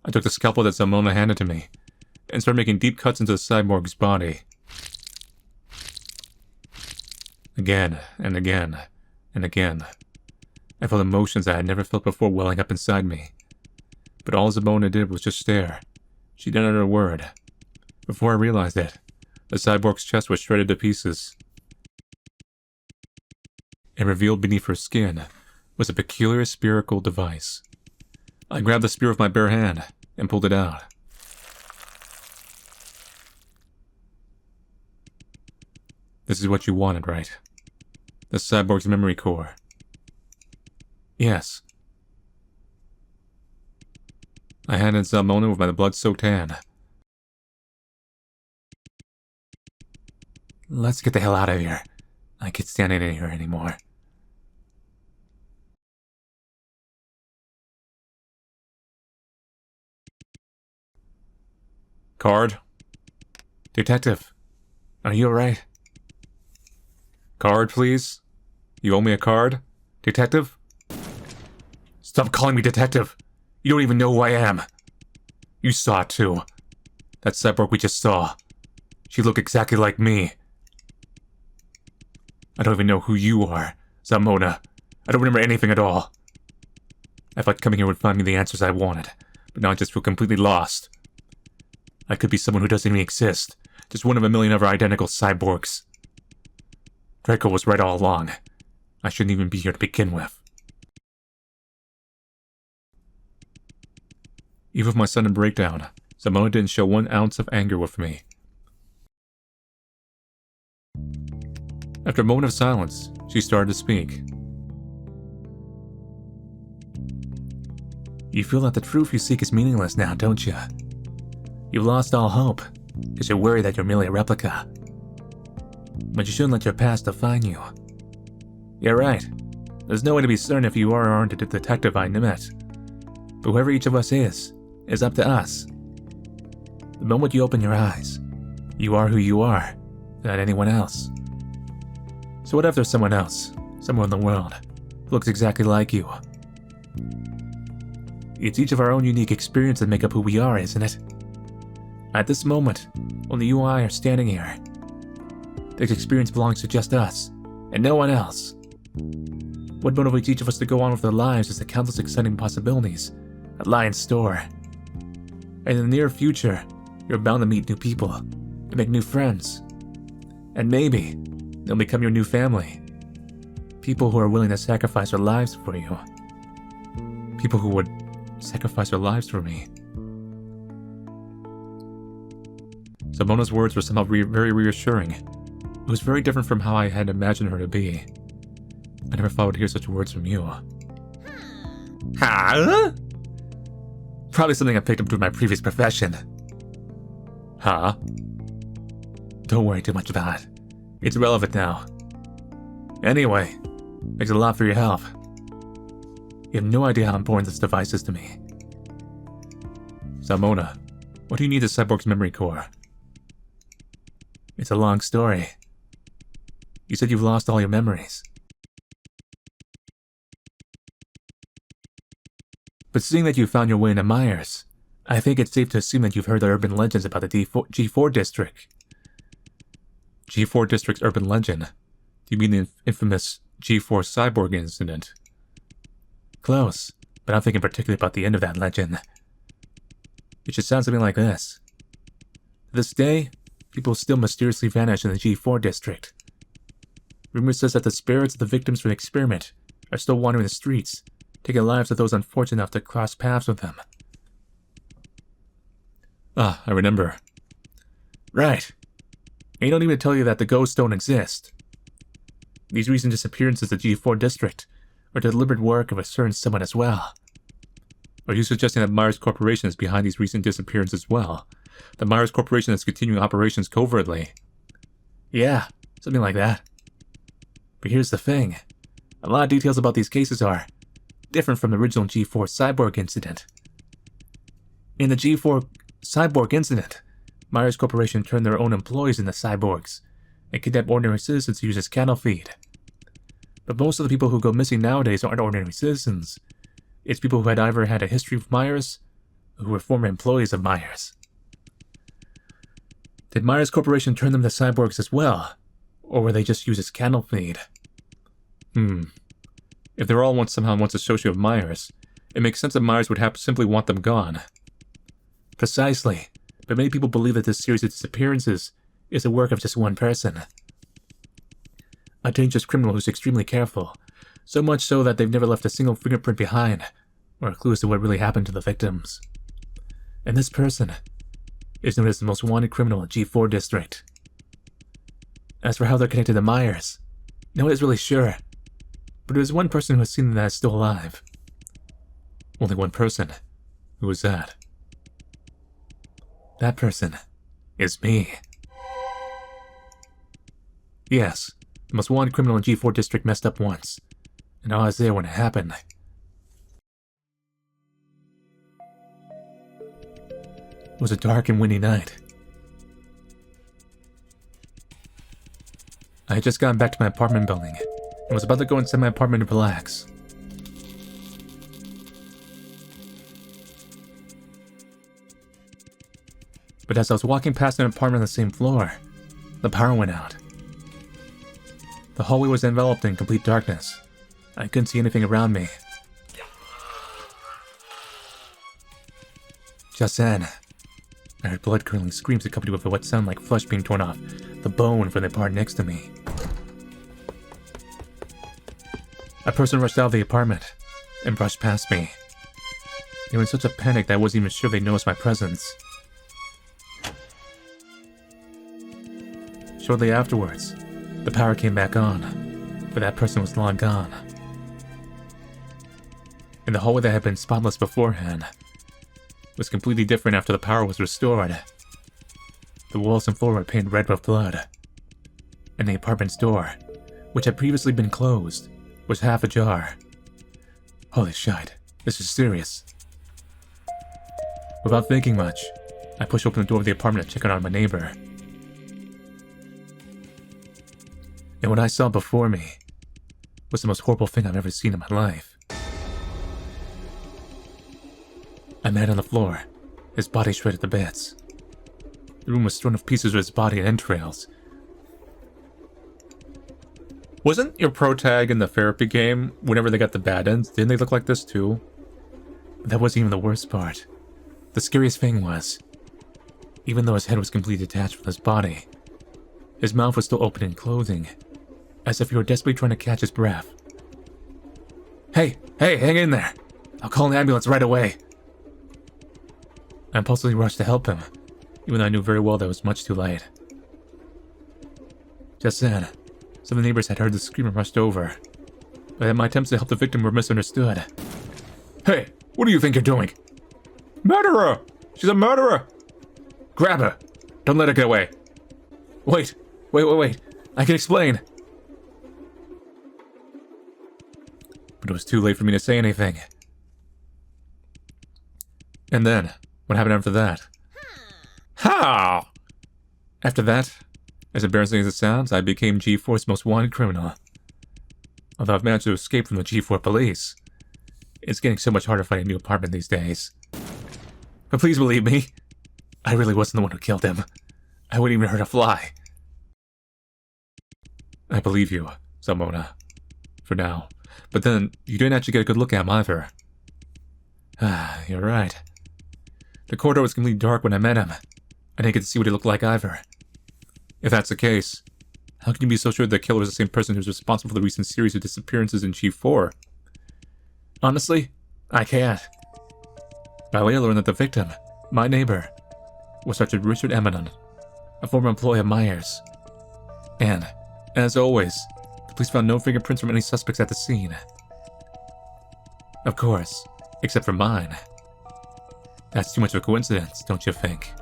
I took the scalpel that Zamona handed to me, and started making deep cuts into the cyborg's body. Again, and again, and again. I felt emotions I had never felt before welling up inside me. But all Zamona did was just stare. She didn't utter a word. Before I realized it, the cyborg's chest was shredded to pieces. And revealed beneath her skin was a peculiar spherical device. I grabbed the spear with my bare hand and pulled it out. This is what you wanted, right? The cyborg's memory core. Yes. I handed Zamona with my blood-soaked hand. Let's get the hell out of here. I can't stand it in here anymore. Card? Detective, are you alright? Card, please? You owe me a card? Detective? Stop calling me detective! You don't even know who I am! You saw it too. That cyborg we just saw. She looked exactly like me. I don't even know who you are, Zamona. I don't remember anything at all. I thought coming here would find me the answers I wanted, but now I just feel completely lost. I could be someone who doesn't even exist, just one of a million other identical cyborgs. Draco was right all along. I shouldn't even be here to begin with. Even with my sudden breakdown, Zamona didn't show 1 ounce of anger with me. After a moment of silence, she started to speak. You feel that the truth you seek is meaningless now, don't you? You've lost all hope, because you're worried that you're merely a replica. But you shouldn't let your past define you. You're right. There's no way to be certain if you are or aren't the detective I met. But whoever each of us is up to us. The moment you open your eyes, you are who you are, not anyone else. So what if there's someone else, somewhere in the world, who looks exactly like you? It's each of our own unique experiences that make up who we are, isn't it? At this moment, only you and I are standing here. This experience belongs to just us, and no one else. What motivates each of us to go on with our lives is the countless exciting possibilities that lie in store. And in the near future, you're bound to meet new people, and make new friends. And maybe, they'll become your new family. People who are willing to sacrifice their lives for you. People who would sacrifice their lives for me. Zamona's words were somehow very reassuring. It was very different from how I had imagined her to be. I never thought I would hear such words from you. Huh? Probably something I picked up through my previous profession. Huh? Don't worry too much about it. It's irrelevant now. Anyway, thanks a lot for your help. You have no idea how important this device is to me. Zamona, what do you need the cyborg's memory core? It's a long story. You said you've lost all your memories. But seeing that you found your way into Myers, I think it's safe to assume that you've heard the urban legends about the G4 district. G4 district's urban legend? Do you mean the infamous G4 cyborg incident? Close, but I'm thinking particularly about the end of that legend. It should sound something like this. To this day, people still mysteriously vanish in the G4 district. Rumor says that the spirits of the victims from the experiment are still wandering the streets, taking the lives of those unfortunate enough to cross paths with them. Ah, I remember. Right. And you don't even tell you that the ghosts don't exist. These recent disappearances of the G4 district are the deliberate work of a certain someone as well. Are you suggesting that Myers Corporation is behind these recent disappearances as well? That Myers Corporation is continuing operations covertly? Yeah, something like that. But here's the thing. A lot of details about these cases are different from the original G4 Cyborg incident. In the G4 Cyborg incident, Myers Corporation turned their own employees into cyborgs and kidnapped ordinary citizens to use as cattle feed. But most of the people who go missing nowadays aren't ordinary citizens. It's people who had either had a history with Myers or who were former employees of Myers. Did Myers Corporation turn them to cyborgs as well? Or were they just used as cattle feed? If they're all somehow once associated with Myers, it makes sense that Myers would have to simply want them gone. Precisely. But many people believe that this series of disappearances is the work of just one person. A dangerous criminal who's extremely careful, so much so that they've never left a single fingerprint behind, or a clue as to what really happened to the victims. And this person is known as the most wanted criminal in G4 District. As for how they're connected to Myers, no one is really sure, but there's one person who has seen them that is still alive. Only one person. Who is that? That person is me. Yes, the most wanted criminal in G4 District messed up once, and I was there when it happened. It was a dark and windy night. I had just gotten back to my apartment building, and was about to go inside my apartment to relax. But as I was walking past an apartment on the same floor, the power went out. The hallway was enveloped in complete darkness. I couldn't see anything around me. Just then, I heard blood-curdling screams accompanied with what sounded like flesh being torn off the bone from the part next to me. A person rushed out of the apartment and brushed past me. They were in such a panic that I wasn't even sure they noticed my presence. Shortly afterwards, the power came back on, but that person was long gone. And the hallway that had been spotless beforehand was completely different after the power was restored. The walls and floor were painted red with blood, and the apartment's door, which had previously been closed, was half ajar. Holy shit, this is serious. Without thinking much, I pushed open the door of the apartment to check on my neighbor. And what I saw before me was the most horrible thing I've ever seen in my life. A man on the floor, his body shredded to bits. The room was strewn with pieces of his body and entrails. Wasn't your protag in the therapy game, whenever they got the bad ends, didn't they look like this too? But that wasn't even the worst part. The scariest thing was, even though his head was completely detached from his body, his mouth was still open and closing, as if he were desperately trying to catch his breath. Hey, hang in there! I'll call an ambulance right away! I impulsively rushed to help him, even though I knew very well that it was much too late. Just then, some of the neighbors had heard the scream and rushed over, but that my attempts to help the victim were misunderstood. Hey, what do you think you're doing? Murderer! She's a murderer! Grab her! Don't let her get away! Wait! I can explain! But it was too late for me to say anything. And then, what happened after that? How? After that, as embarrassing as it sounds, I became G4's most wanted criminal. Although I've managed to escape from the G4 police, it's getting so much harder to find a new apartment these days. But please believe me, I really wasn't the one who killed him. I wouldn't even hurt a fly. I believe you, Salmona. For now. But then, you didn't actually get a good look at him either. Ah, you're right. The corridor was completely dark when I met him. I didn't get to see what he looked like either. If that's the case, how can you be so sure the killer is the same person who's responsible for the recent series of disappearances in Chief 4? Honestly, I can't. I later learned that the victim, my neighbor, was Sergeant Richard Emanon, a former employee of Myers. And, as always, the police found no fingerprints from any suspects at the scene. Of course, except for mine. That's too much of a coincidence, don't you think?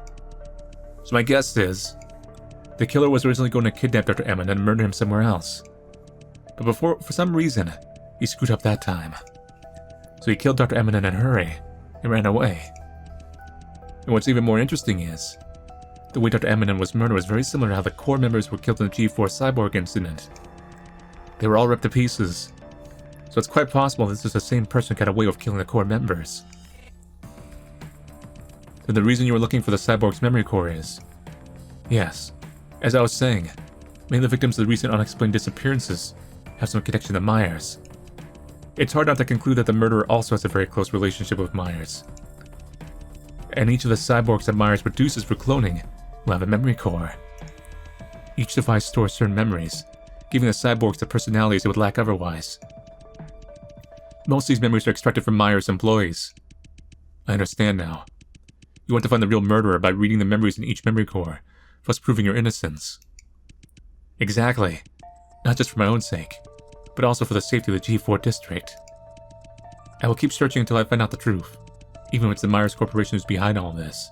So my guess is, the killer was originally going to kidnap Dr. Emanon and murder him somewhere else. But for some reason, he screwed up that time. So he killed Dr. Emanon in a hurry and ran away. And what's even more interesting is, the way Dr. Emanon was murdered was very similar to how the core members were killed in the G4 Cyborg incident. They were all ripped to pieces. So it's quite possible this is the same person who got away with killing the core members. Then the reason you were looking for the Cyborg's memory core is... Yes, as I was saying, many of the victims of the recent unexplained disappearances have some connection to Myers. It's hard not to conclude that the murderer also has a very close relationship with Myers. And each of the cyborgs that Myers produces for cloning will have a memory core. Each device stores certain memories, giving the cyborgs the personalities they would lack otherwise. Most of these memories are extracted from Myers' employees. I understand now. You want to find the real murderer by reading the memories in each memory core, thus proving your innocence. Exactly. Not just for my own sake, but also for the safety of the G4 district. I will keep searching until I find out the truth, even if it's the Myers Corporation who's behind all this.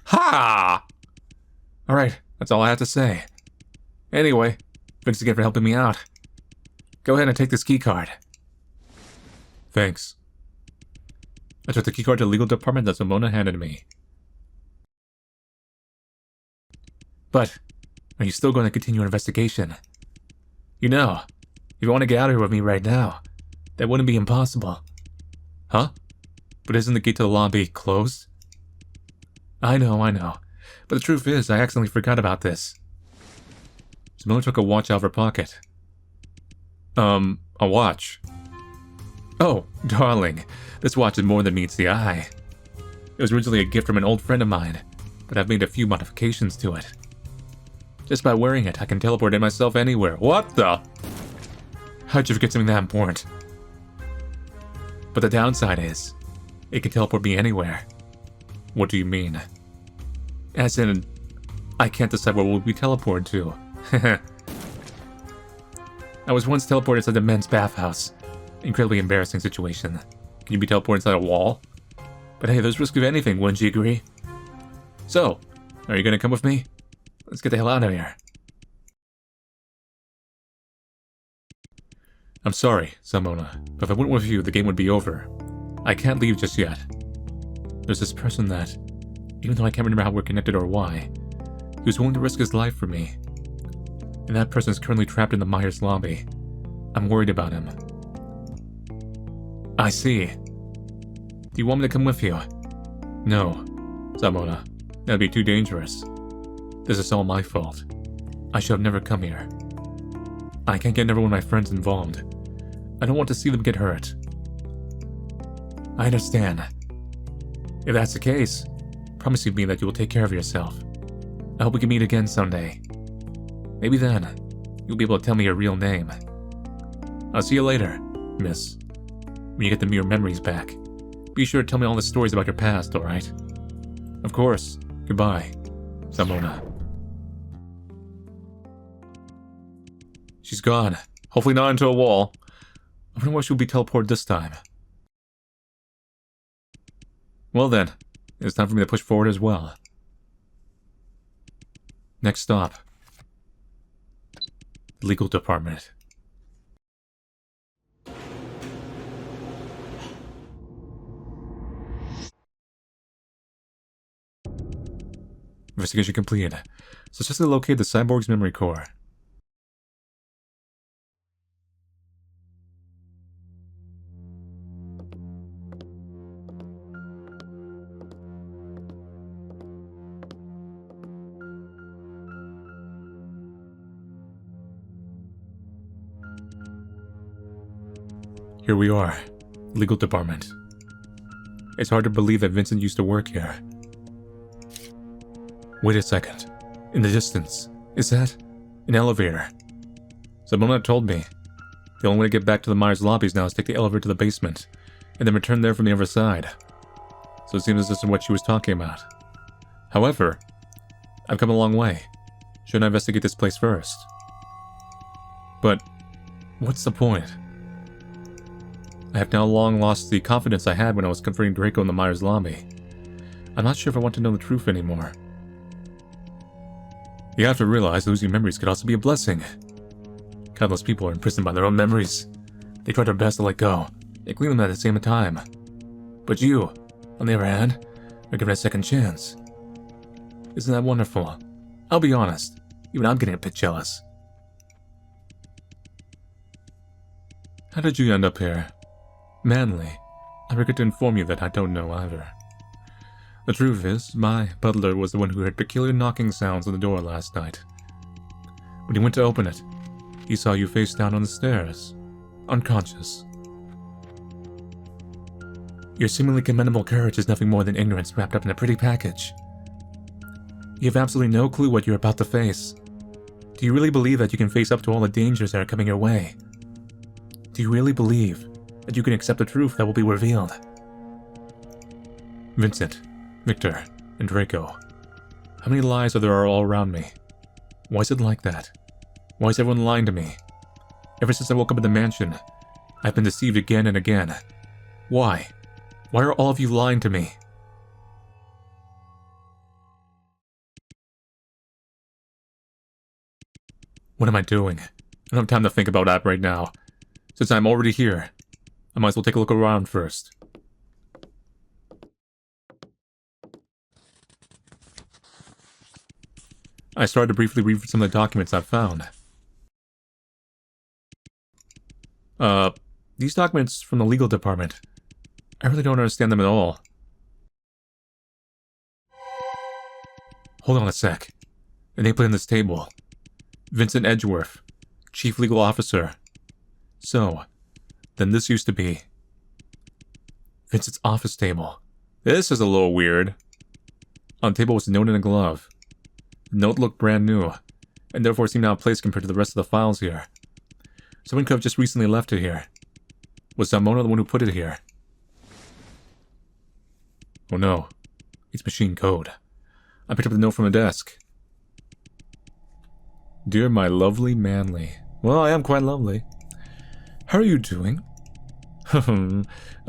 Ha! Alright, that's all I have to say. Anyway, thanks again for helping me out. Go ahead and take this keycard. Thanks. I took the keycard to the legal department that Simona handed me. But, are you still going to continue your investigation? You know, if you want to get out of here with me right now, that wouldn't be impossible. Huh? But isn't the gate to the lobby closed? I know. But the truth is, I accidentally forgot about this. Simona took a watch out of her pocket. A watch? Oh, darling, this watch is more than meets the eye. It was originally a gift from an old friend of mine, but I've made a few modifications to it. Just by wearing it, I can teleport in myself anywhere. What the? How'd you forget something that important? But the downside is, it can teleport me anywhere. What do you mean? As in, I can't decide where we'll be teleported to. I was once teleported inside the men's bathhouse. Incredibly embarrassing situation. Can you be teleported inside a wall? But hey, there's risk of anything, wouldn't you agree? So, are you gonna come with me? Let's get the hell out of here. I'm sorry, Simona, but if I went with you, the game would be over. I can't leave just yet. There's this person that, even though I can't remember how we're connected or why, he was willing to risk his life for me. And that person is currently trapped in the Myers lobby. I'm worried about him. I see. Do you want me to come with you? No, Simona. That'd be too dangerous. This is all my fault. I should have never come here. I can't get everyone of my friends involved. I don't want to see them get hurt. I understand. If that's the case, promise me that you will take care of yourself. I hope we can meet again someday. Maybe then, you'll be able to tell me your real name. I'll see you later, miss. When you get your memories back, be sure to tell me all the stories about your past, alright? Of course. Goodbye, Simona. She's gone. Hopefully not into a wall. I wonder why she'll be teleported this time. Well then, it's time for me to push forward as well. Next stop. Legal department. Investigation completed. Successfully locate the Cyborg's memory core. Here we are, legal department. It's hard to believe that Vincent used to work here. Wait a second. In the distance, is that an elevator? Someone had told me the only way to get back to the Myers lobbies now is take the elevator to the basement, and then return there from the other side. So it seems this is what she was talking about. However, I've come a long way. Shouldn't I investigate this place first? But what's the point? I have now long lost the confidence I had when I was confronting Draco in the Myers lobby. I'm not sure if I want to know the truth anymore. You have to realize losing memories could also be a blessing. Countless people are imprisoned by their own memories. They try their best to let go, and clean them at the same time. But you, on the other hand, are given a second chance. Isn't that wonderful? I'll be honest, even I'm getting a bit jealous. How did you end up here? Manly, I forget to inform you that I don't know either. The truth is, my butler was the one who heard peculiar knocking sounds on the door last night. When he went to open it, he saw you face down on the stairs, unconscious. Your seemingly commendable courage is nothing more than ignorance wrapped up in a pretty package. You have absolutely no clue what you're about to face. Do you really believe that you can face up to all the dangers that are coming your way? Do you really believe that you can accept the truth that will be revealed? Vincent, Victor, and Draco. How many lies are there all around me? Why is it like that? Why is everyone lying to me? Ever since I woke up in the mansion, I've been deceived again and again. Why? Why are all of you lying to me? What am I doing? I don't have time to think about that right now. Since I'm already here, I might as well take a look around first. I started to briefly read some of the documents I've found. These documents from the legal department. I really don't understand them at all. Hold on a sec. The nameplate on this table. Vincent Edgeworth, Chief Legal Officer. So, then this used to be Vincent's office table. This is a little weird. On the table was a note in a glove. The note looked brand new, and therefore seemed out of place compared to the rest of the files here. Someone could have just recently left it here. Was Salmona the one who put it here? Oh no, it's machine code. I picked up the note from a desk. Dear my lovely Manly. Well, I am quite lovely. How are you doing? I'm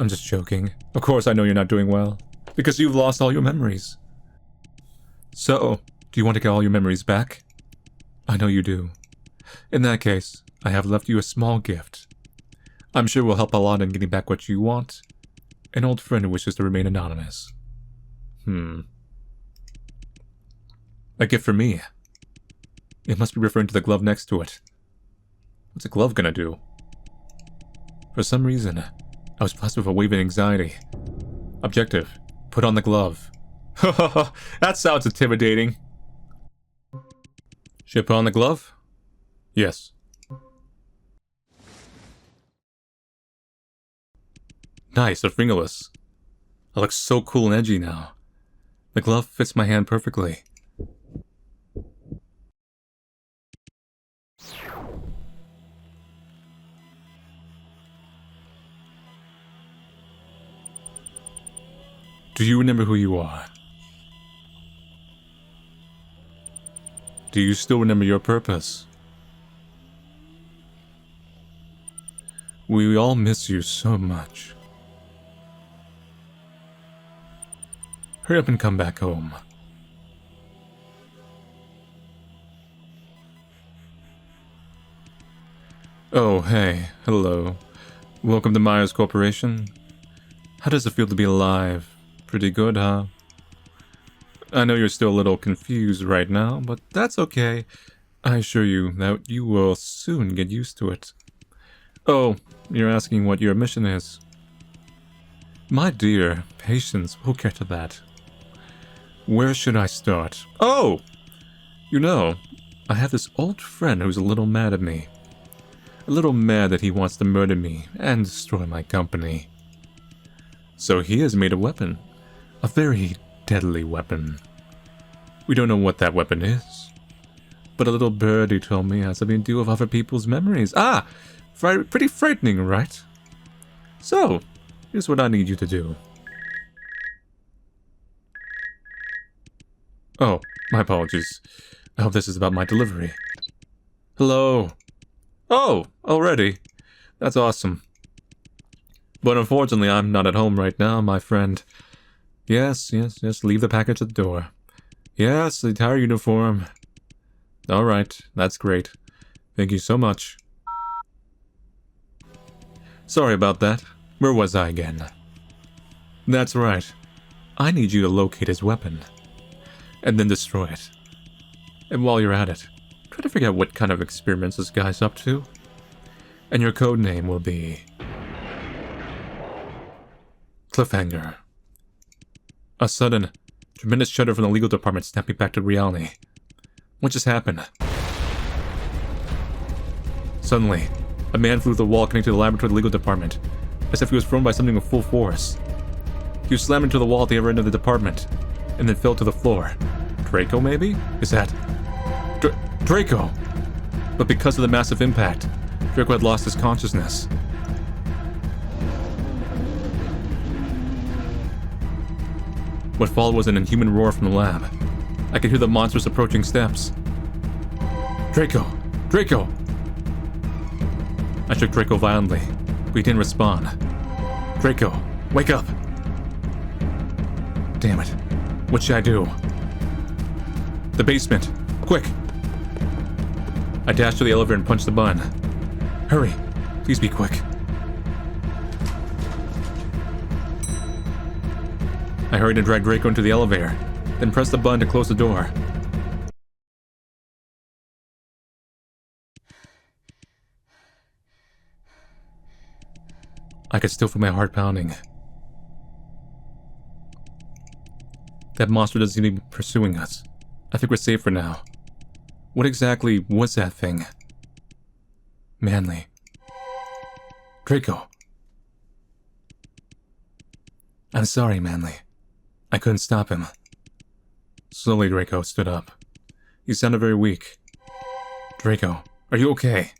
just joking. Of course I know you're not doing well, because you've lost all your memories. So, do you want to get all your memories back? I know you do. In that case, I have left you a small gift. I'm sure will help a lot in getting back what you want. An old friend who wishes to remain anonymous. A gift for me. It must be referring to the glove next to it. What's a glove gonna do? For some reason, I was blessed with a wave of anxiety. Objective, put on the glove. That sounds intimidating. Should I put on the glove? Yes. Nice, they're fingerless. I look so cool and edgy now. The glove fits my hand perfectly. Do you remember who you are? Do you still remember your purpose? We all miss you so much. Hurry up and come back home. Oh, hey, hello. Welcome to Myers Corporation. How does it feel to be alive? Pretty good, huh? I know you're still a little confused right now, but that's okay. I assure you that you will soon get used to it. Oh, you're asking what your mission is. My dear, patience, we'll get to that. Where should I start? Oh! You know, I have this old friend who's a little mad at me. A little mad that he wants to murder me and destroy my company. So he has made a weapon. A very deadly weapon. We don't know what that weapon is. But a little birdie told me it has something to do with other people's memories. Ah! Pretty frightening, right? So, here's what I need you to do. Oh, my apologies. I hope this is about my delivery. Hello. Oh, already. That's awesome. But unfortunately, I'm not at home right now, my friend. Yes, leave the package at the door. Yes, the entire uniform. Alright, that's great. Thank you so much. Sorry about that. Where was I again? That's right. I need you to locate his weapon. And then destroy it. And while you're at it, try to figure out what kind of experiments this guy's up to. And your code name will be... Cliffhanger. A sudden, tremendous shudder from the legal department snapped me back to reality. What just happened? Suddenly, a man flew through the wall connecting to the laboratory of the legal department, as if he was thrown by something with full force. He was slammed into the wall at the other end of the department, and then fell to the floor. Draco, maybe? Is that... Draco! But because of the massive impact, Draco had lost his consciousness. What followed was an inhuman roar from the lab. I could hear the monster's approaching steps. Draco! Draco! I shook Draco violently, but he didn't respond. Draco, wake up! Damn it. What should I do? The basement. Quick! I dashed to the elevator and punched the button. Hurry! Please be quick. I hurried and dragged Draco into the elevator, then pressed the button to close the door. I could still feel my heart pounding. That monster doesn't seem to be pursuing us. I think we're safe for now. What exactly was that thing? Manly. Draco. I'm sorry, Manly. I couldn't stop him. Slowly, Draco stood up. He sounded very weak. Draco, are you okay?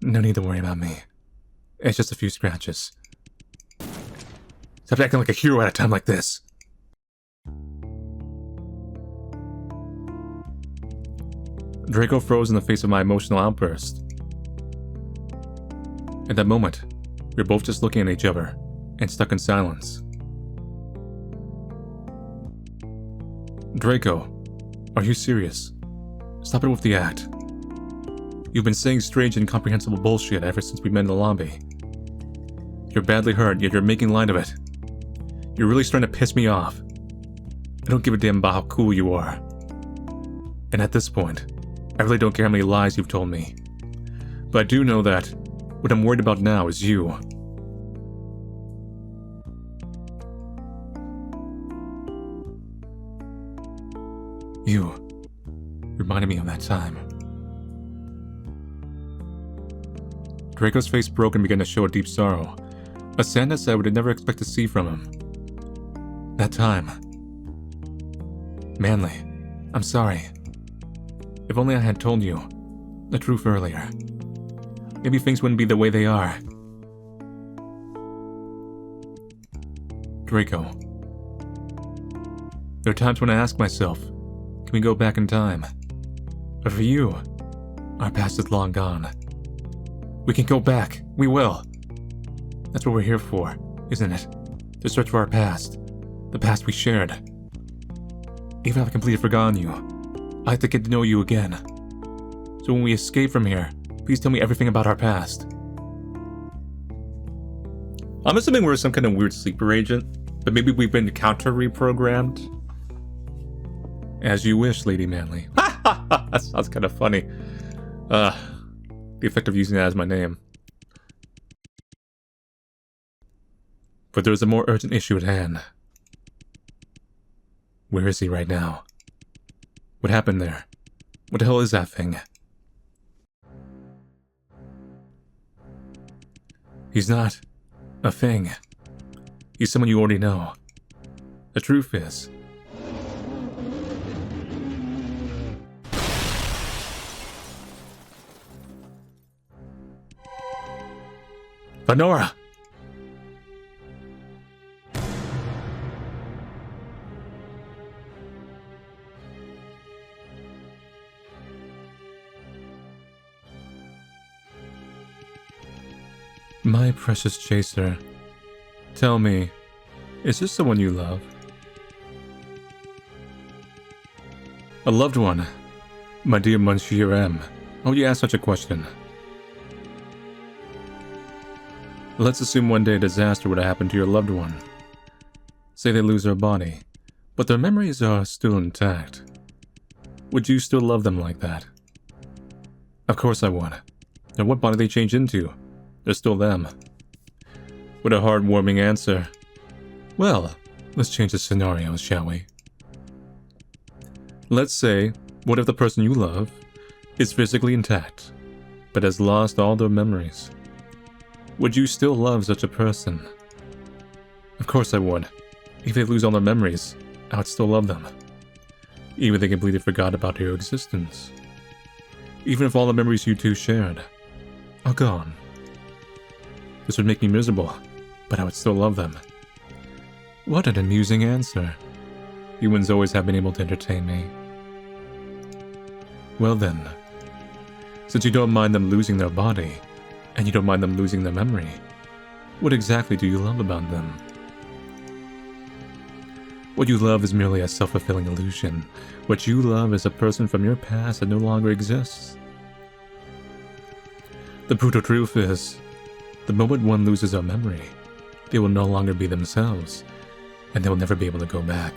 No need to worry about me. It's just a few scratches. Stop acting like a hero at a time like this. Draco froze in the face of my emotional outburst. At that moment, we were both just looking at each other and stuck in silence. Draco, are you serious? Stop it with the act. You've been saying strange, incomprehensible bullshit ever since we met in the lobby. You're badly hurt, yet you're making light of it. You're really starting to piss me off. I don't give a damn about how cool you are. And at this point, I really don't care how many lies you've told me. But I do know that what I'm worried about now is you. You reminded me of that time. Draco's face broke and began to show a deep sorrow, a sadness I would never expect to see from him. That time. Manly, I'm sorry. If only I had told you the truth earlier. Maybe things wouldn't be the way they are. Draco. There are times when I ask myself, can we go back in time? But for you, our past is long gone. We can go back. We will. That's what we're here for, isn't it? To search for our past. The past we shared. Even if I've completely forgotten you, I'd like to get to know you again. So when we escape from here, please tell me everything about our past. I'm assuming we're some kind of weird sleeper agent, but maybe we've been counter-reprogrammed. As you wish, Lady Manly. That sounds kind of funny. The effect of using that as my name. But there's a more urgent issue at hand. Where is he right now? What happened there? What the hell is that thing? He's not a thing. He's someone you already know. The truth is... Venora! My precious chaser, tell me, is this someone you love? A loved one, my dear Monsieur M. Why would you ask such a question? Let's assume one day a disaster would happen to your loved one. Say they lose their body, but their memories are still intact. Would you still love them like that? Of course I would. And what body they change into? They're still them. What a heartwarming answer. Well, let's change the scenarios, shall we? Let's say, what if the person you love is physically intact, but has lost all their memories? Would you still love such a person? Of course I would. If they lose all their memories, I would still love them. Even if they completely forgot about your existence. Even if all the memories you two shared are gone. This would make me miserable, but I would still love them. What an amusing answer. Humans always have been able to entertain me. Well then, since you don't mind them losing their body, and you don't mind them losing their memory, what exactly do you love about them? What you love is merely a self-fulfilling illusion. What you love is a person from your past that no longer exists. The brutal truth is, the moment one loses a memory, they will no longer be themselves, and they will never be able to go back.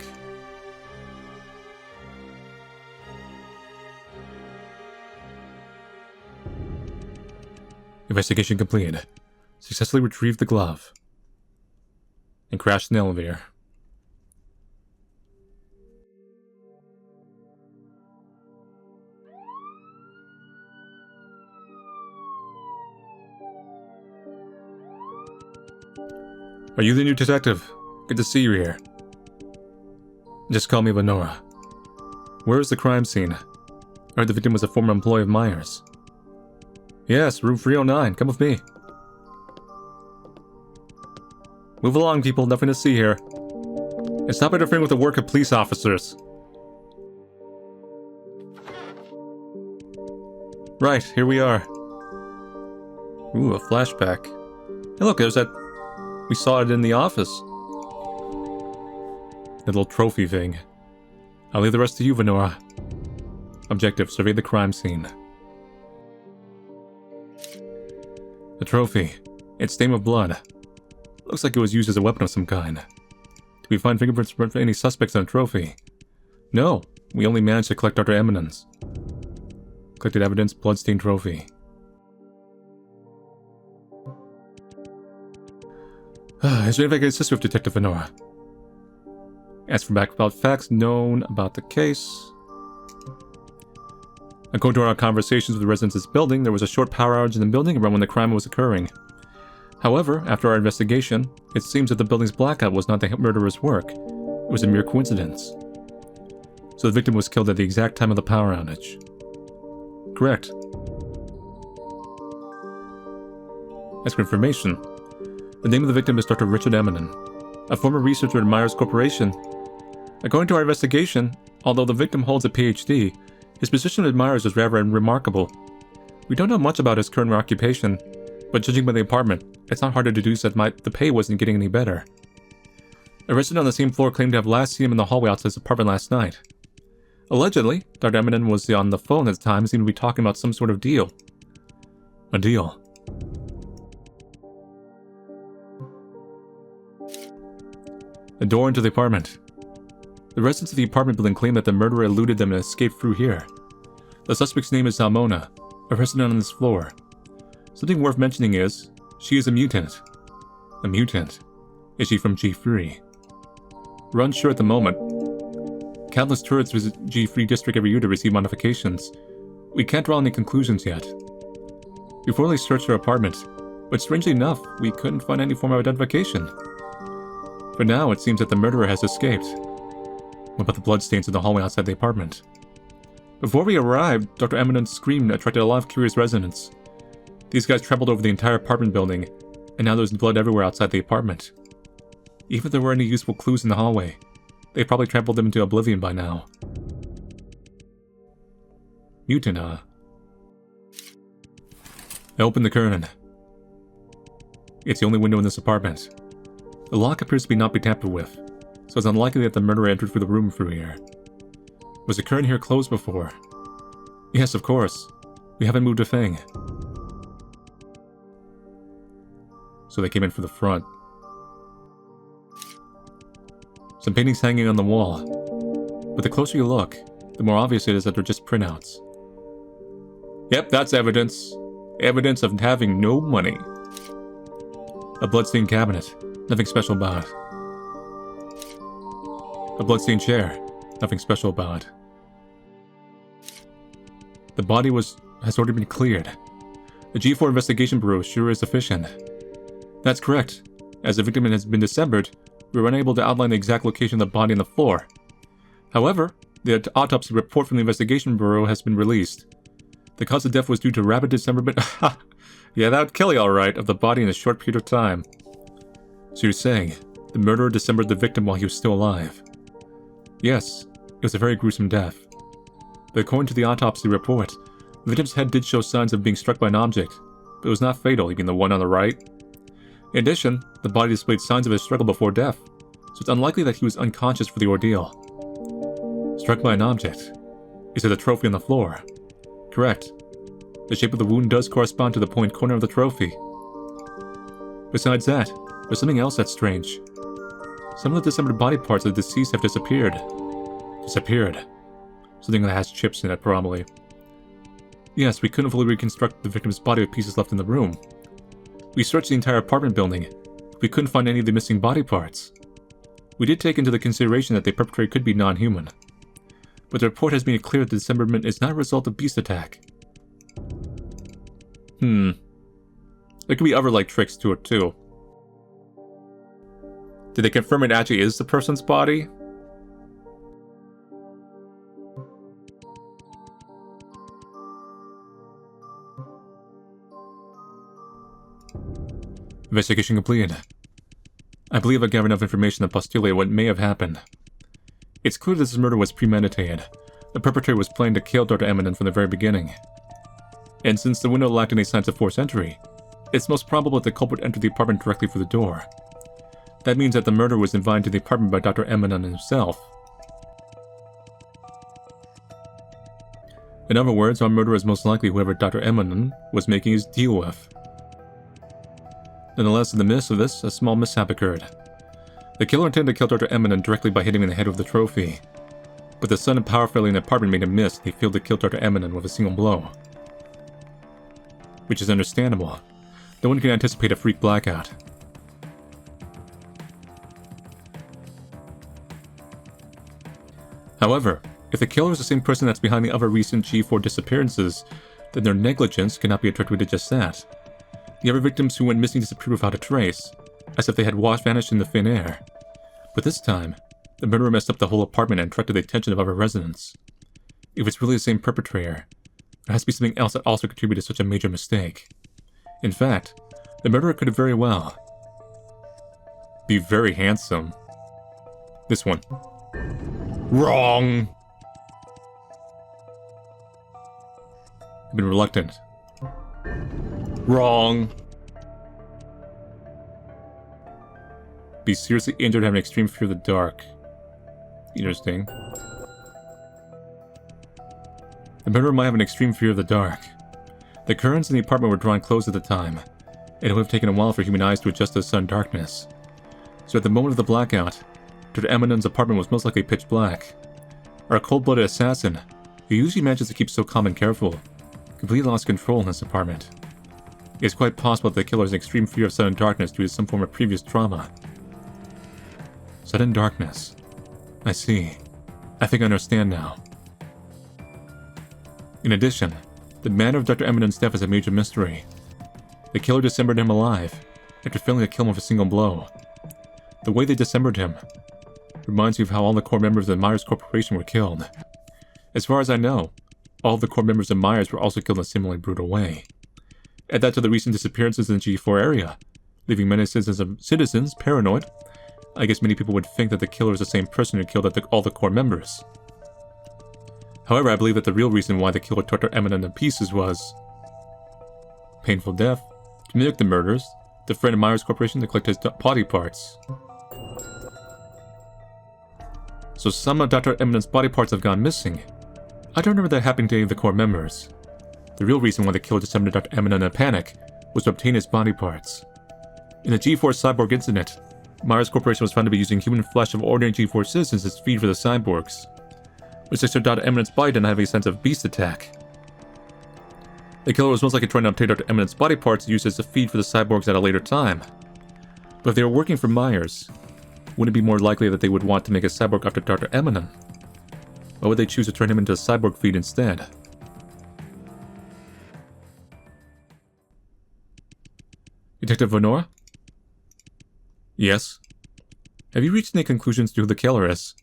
Investigation completed. Successfully retrieved the glove. And crashed in the elevator. Are you the new detective? Good to see you here. Just call me Venora. Where is the crime scene? I heard the victim was a former employee of Myers. Yes, room 309. Come with me. Move along, people. Nothing to see here. And stop interfering with the work of police officers. Right, here we are. Ooh, a flashback. Hey look, there's that... We saw it in the office. The little trophy thing. I'll leave the rest to you, Venora. Objective, survey the crime scene. The trophy. It's stained with blood. Looks like it was used as a weapon of some kind. Did we find fingerprints for any suspects on the trophy? No, we only managed to collect Dr. Eminence. Collected evidence, bloodstained trophy. Is there anything I can assist with, Detective Venora? Ask for back about facts known about the case. According to our conversations with the residents of this building, there was a short power outage in the building around when the crime was occurring. However, after our investigation, it seems that the building's blackout was not the murderer's work. It was a mere coincidence. So the victim was killed at the exact time of the power outage. Correct. As for information, the name of the victim is Dr. Richard Eminem, a former researcher at Myers Corporation. According to our investigation, although the victim holds a PhD, his position at Myers is rather remarkable. We don't know much about his current occupation, but judging by the apartment, it's not hard to deduce that the pay wasn't getting any better. A resident on the same floor claimed to have last seen him in the hallway outside his apartment last night. Allegedly, Dr. Eminem was on the phone at the time and seemed to be talking about some sort of deal. A deal. The door into the apartment. The residents of the apartment building claim that the murderer eluded them and escaped through here. The suspect's name is Salmona, a resident on this floor. Something worth mentioning is, she is a mutant. A mutant? Is she from G3? We're unsure at the moment. Countless tourists visit G3 district every year to receive modifications. We can't draw any conclusions yet. We formally searched her apartment, but strangely enough, we couldn't find any form of identification. For now, it seems that the murderer has escaped. What about the bloodstains in the hallway outside the apartment? Before we arrived, Dr. Eminence's scream attracted a lot of curious residents. These guys traveled over the entire apartment building, and now there's blood everywhere outside the apartment. Even if there were any useful clues in the hallway, they probably trampled them into oblivion by now. Mutant, huh? I opened the curtain. It's the only window in this apartment. The lock appears to not be tampered with, so it's unlikely that the murderer entered through the room through here. Was the curtain here closed before? Yes, of course. We haven't moved a thing. So they came in from the front. Some paintings hanging on the wall. But the closer you look, the more obvious it is that they're just printouts. Yep, that's evidence. Evidence of having no money. A bloodstained cabinet. Nothing special about it. A bloodstained chair. Nothing special about it. The body has already been cleared. The G4 Investigation Bureau sure is efficient. That's correct. As the victim has been dismembered, we were unable to outline the exact location of the body on the floor. However, the autopsy report from the Investigation Bureau has been released. The cause of death was due to rapid dismemberment. Yeah, that would kill you alright, of the body in a short period of time. So you're saying, the murderer dismembered the victim while he was still alive? Yes, it was a very gruesome death. But according to the autopsy report, the victim's head did show signs of being struck by an object, but it was not fatal, even the one on the right. In addition, the body displayed signs of a struggle before death, so it's unlikely that he was unconscious for the ordeal. Struck by an object. Is it a trophy on the floor? Correct. The shape of the wound does correspond to the point corner of the trophy. Besides that, there's something else that's strange. Some of the dismembered body parts of the deceased have disappeared. Disappeared. Something that has chips in it, probably. Yes, we couldn't fully reconstruct the victim's body with pieces left in the room. We searched the entire apartment building. We couldn't find any of the missing body parts. We did take into the consideration that the perpetrator could be non-human. But the report has made it clear that the dismemberment is not a result of beast attack. There could be other tricks to it too. Did they confirm it actually is the person's body? Investigation completed. I believe I gathered enough information to postulate what may have happened. It's clear this murder was premeditated. The perpetrator was planning to kill Dr. Eminent from the very beginning. And since the window lacked any signs of forced entry, it's most probable that the culprit entered the apartment directly through the door. That means that the murder was invited to the apartment by Dr. Eminent himself. In other words, our murderer is most likely whoever Dr. Eminent was making his deal with. Nonetheless, in the midst of this, a small mishap occurred. The killer intended to kill Dr. Eminent directly by hitting him in the head with the trophy. But the sun and power failure in the apartment made him miss, and he failed to kill Dr. Eminent with a single blow. Which is understandable. No one can anticipate a freak blackout. However, if the killer is the same person that's behind the other recent G4 disappearances, then their negligence cannot be attributed to just that. The other victims who went missing disappeared without a trace, as if they had vanished in the thin air. But this time, the murderer messed up the whole apartment and attracted the attention of other residents. If it's really the same perpetrator, there has to be something else that also contributed to such a major mistake. In fact, the murderer could very well be very handsome. This one. Wrong! I've been reluctant. Wrong. Be seriously injured, have an extreme fear of the dark. Interesting. The murderer might have an extreme fear of the dark. The curtains in the apartment were drawn close at the time, and it would have taken a while for human eyes to adjust to the sudden darkness. So at the moment of the blackout, Dr. Eminent's apartment was most likely pitch black. Our cold-blooded assassin, who usually manages to keep so calm and careful, completely lost control in his apartment. It is quite possible that the killer has an extreme fear of sudden darkness due to some form of previous trauma. Sudden darkness. I see. I think I understand now. In addition, the manner of Dr. Eminent's death is a major mystery. The killer dismembered him alive, after failing to kill him with a single blow. The way they dismembered him reminds me of how all the core members of the Myers Corporation were killed. As far as I know, all of the core members of Myers were also killed in a similarly brutal way. Add that to the recent disappearances in the G4 area, leaving many citizens paranoid. I guess many people would think that the killer is the same person who killed all the core members. However, I believe that the real reason why the killer tore Dr. Emmett into pieces was painful death, to mimic the murders, the friend of Myers Corporation to collect his body parts. So some of Dr. Eminem's body parts have gone missing. I don't remember that happening to any of the core members. The real reason why the killer dismembered Dr. Eminem in a panic was to obtain his body parts. In the G4 Cyborg incident, Myers Corporation was found to be using human flesh of ordinary G4 citizens as feed for the cyborgs, which suggested Dr. Eminem's body didn't have any sense of beast attack. The killer was most likely trying to obtain Dr. Eminem's body parts used as a feed for the cyborgs at a later time. But if they were working for Myers, wouldn't it be more likely that they would want to make a cyborg after Dr. Eminem? Why would they choose to turn him into a cyborg feed instead? Detective Venora? Yes? Have you reached any conclusions to who the killer is?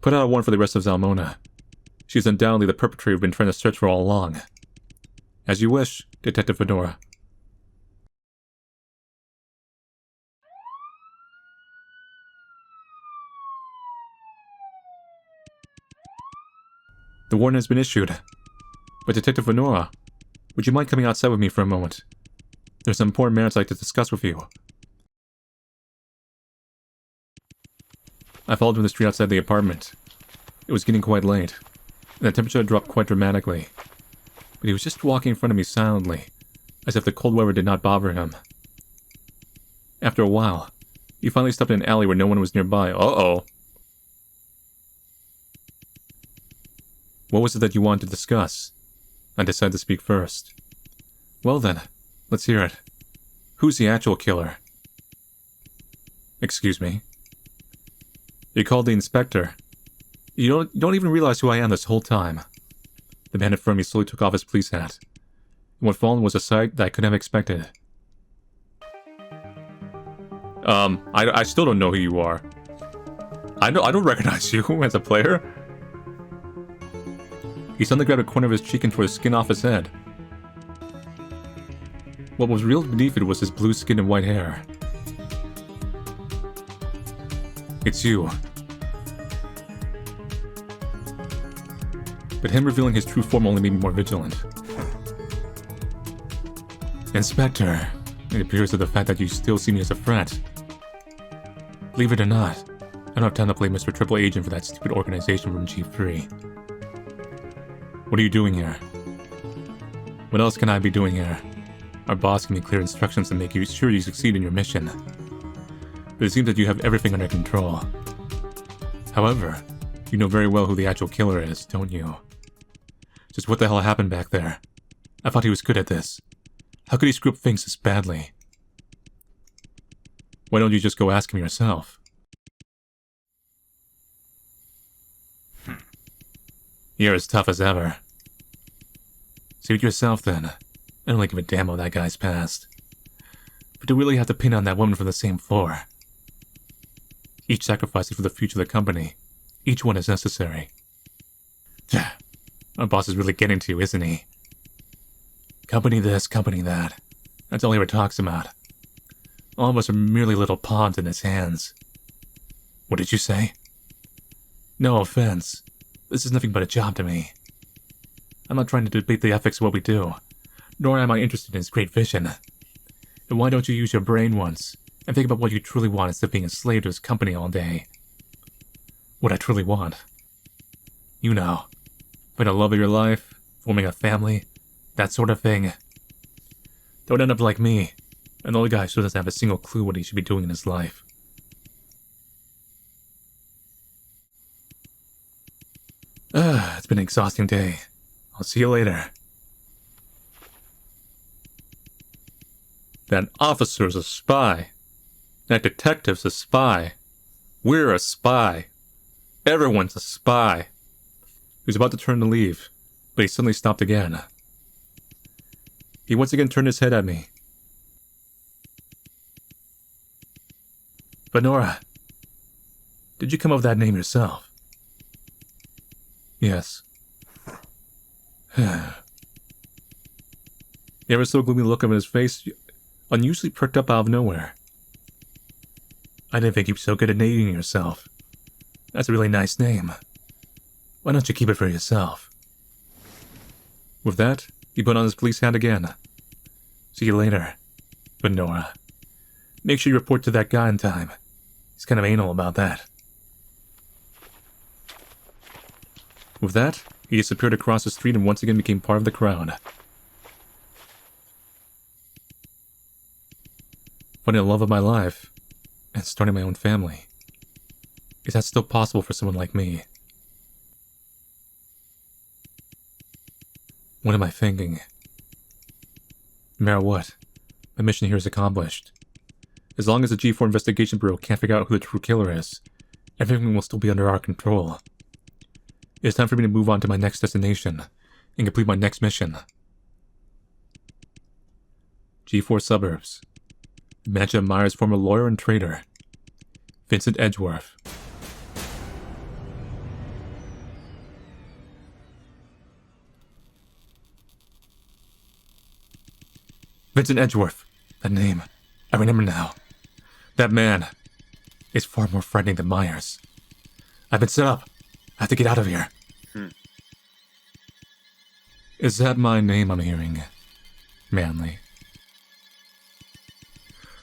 Put out a warrant for the rest of Zalmona. She is undoubtedly the perpetrator we've been trying to search for all along. As you wish, Detective Venora. The warrant has been issued. But Detective Venora, would you mind coming outside with me for a moment? There's some important matters I'd like to discuss with you. I followed him to the street outside the apartment. It was getting quite late, and the temperature had dropped quite dramatically. But he was just walking in front of me silently, as if the cold weather did not bother him. After a while, he finally stopped in an alley where no one was nearby. Uh-oh. What was it that you wanted to discuss? I decided to speak first. Well then, let's hear it. Who's the actual killer? Excuse me? You called the inspector. You don't even realize who I am this whole time. The man in front of me slowly took off his police hat. And what followed was a sight that I couldn't have expected. I still don't know who you are. I don't recognize you as a player. He suddenly grabbed a corner of his cheek and tore the skin off his head. What was real beneath it was his blue skin and white hair. It's you. But him revealing his true form only made me more vigilant. Inspector, it appears that the fact that you still see me as a threat. Believe it or not, I don't have time to play Mr. Triple Agent for that stupid organization from G3. What are you doing here? What else can I be doing here? Our boss gave me clear instructions to make sure you succeed in your mission. But it seems that you have everything under control. However, you know very well who the actual killer is, don't you? Just what the hell happened back there? I thought he was good at this. How could he screw up things this badly? Why don't you just go ask him yourself? You're as tough as ever. See it yourself then. I don't really give a damn about that guy's past. But to really have to pin on that woman from the same floor. Each sacrifice is for the future of the company. Each one is necessary. Our boss is really getting to you, isn't he? Company this, company that. That's all he ever talks about. All of us are merely little pawns in his hands. What did you say? No offense. This is nothing but a job to me. I'm not trying to debate the ethics of what we do, nor am I interested in his great vision. Then why don't you use your brain once, and think about what you truly want instead of being a slave to his company all day? What I truly want. You know, finding the love of your life, forming a family, that sort of thing. Don't end up like me, an old guy who doesn't have a single clue what he should be doing in his life. It's been an exhausting day. I'll see you later. That officer's a spy. That detective's a spy. We're a spy. Everyone's a spy. He was about to turn to leave, but he suddenly stopped again. He once again turned his head at me. But Nora, did you come up with that name yourself? Yes. The ever so gloomy look on his face unusually perked up out of nowhere. I didn't think you'd be so good at naming yourself. That's a really nice name. Why don't you keep it for yourself? With that, he put on his police hat again. See you later. But Nora, make sure you report to that guy in time. He's kind of anal about that. With that, he disappeared across the street and once again became part of the crowd. Finding the love of my life, and starting my own family. Is that still possible for someone like me? What am I thinking? No matter what, my mission here is accomplished. As long as the G4 Investigation Bureau can't figure out who the true killer is, everything will still be under our control. It's time for me to move on to my next destination and complete my next mission. G4 Suburbs. Imagine Myers' former lawyer and traitor, Vincent Edgeworth. Vincent Edgeworth. That name. I remember now. That man is far more frightening than Myers. I've been set up. I have to get out of here. Is that my name I'm hearing? Manly.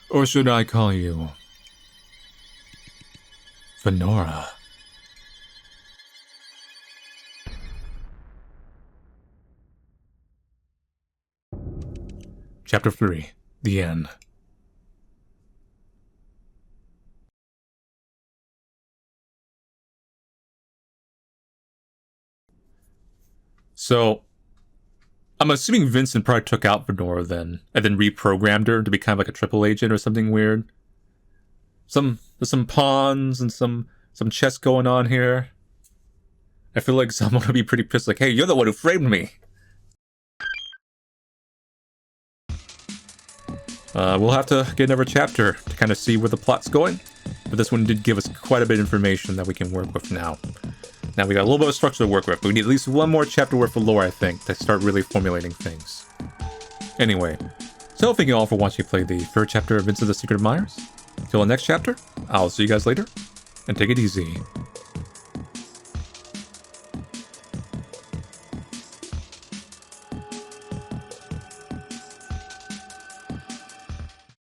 Or should I call you Venora? Chapter 3. The End. So, I'm assuming Vincent probably took out Venora then, and then reprogrammed her to be kind of like a triple agent or something weird. There's some pawns and some chess going on here. I feel like someone would be pretty pissed, like, hey, you're the one who framed me. We'll have to get another chapter to kind of see where the plot's going, but this one did give us quite a bit of information that we can work with now. Now we got a little bit of structure to work with, but we need at least one more chapter worth of lore, I think, to start really formulating things. Anyway, so thank you all for watching me play the third chapter of Vincent the Secret of Myers. Till the next chapter, I'll see you guys later, and take it easy.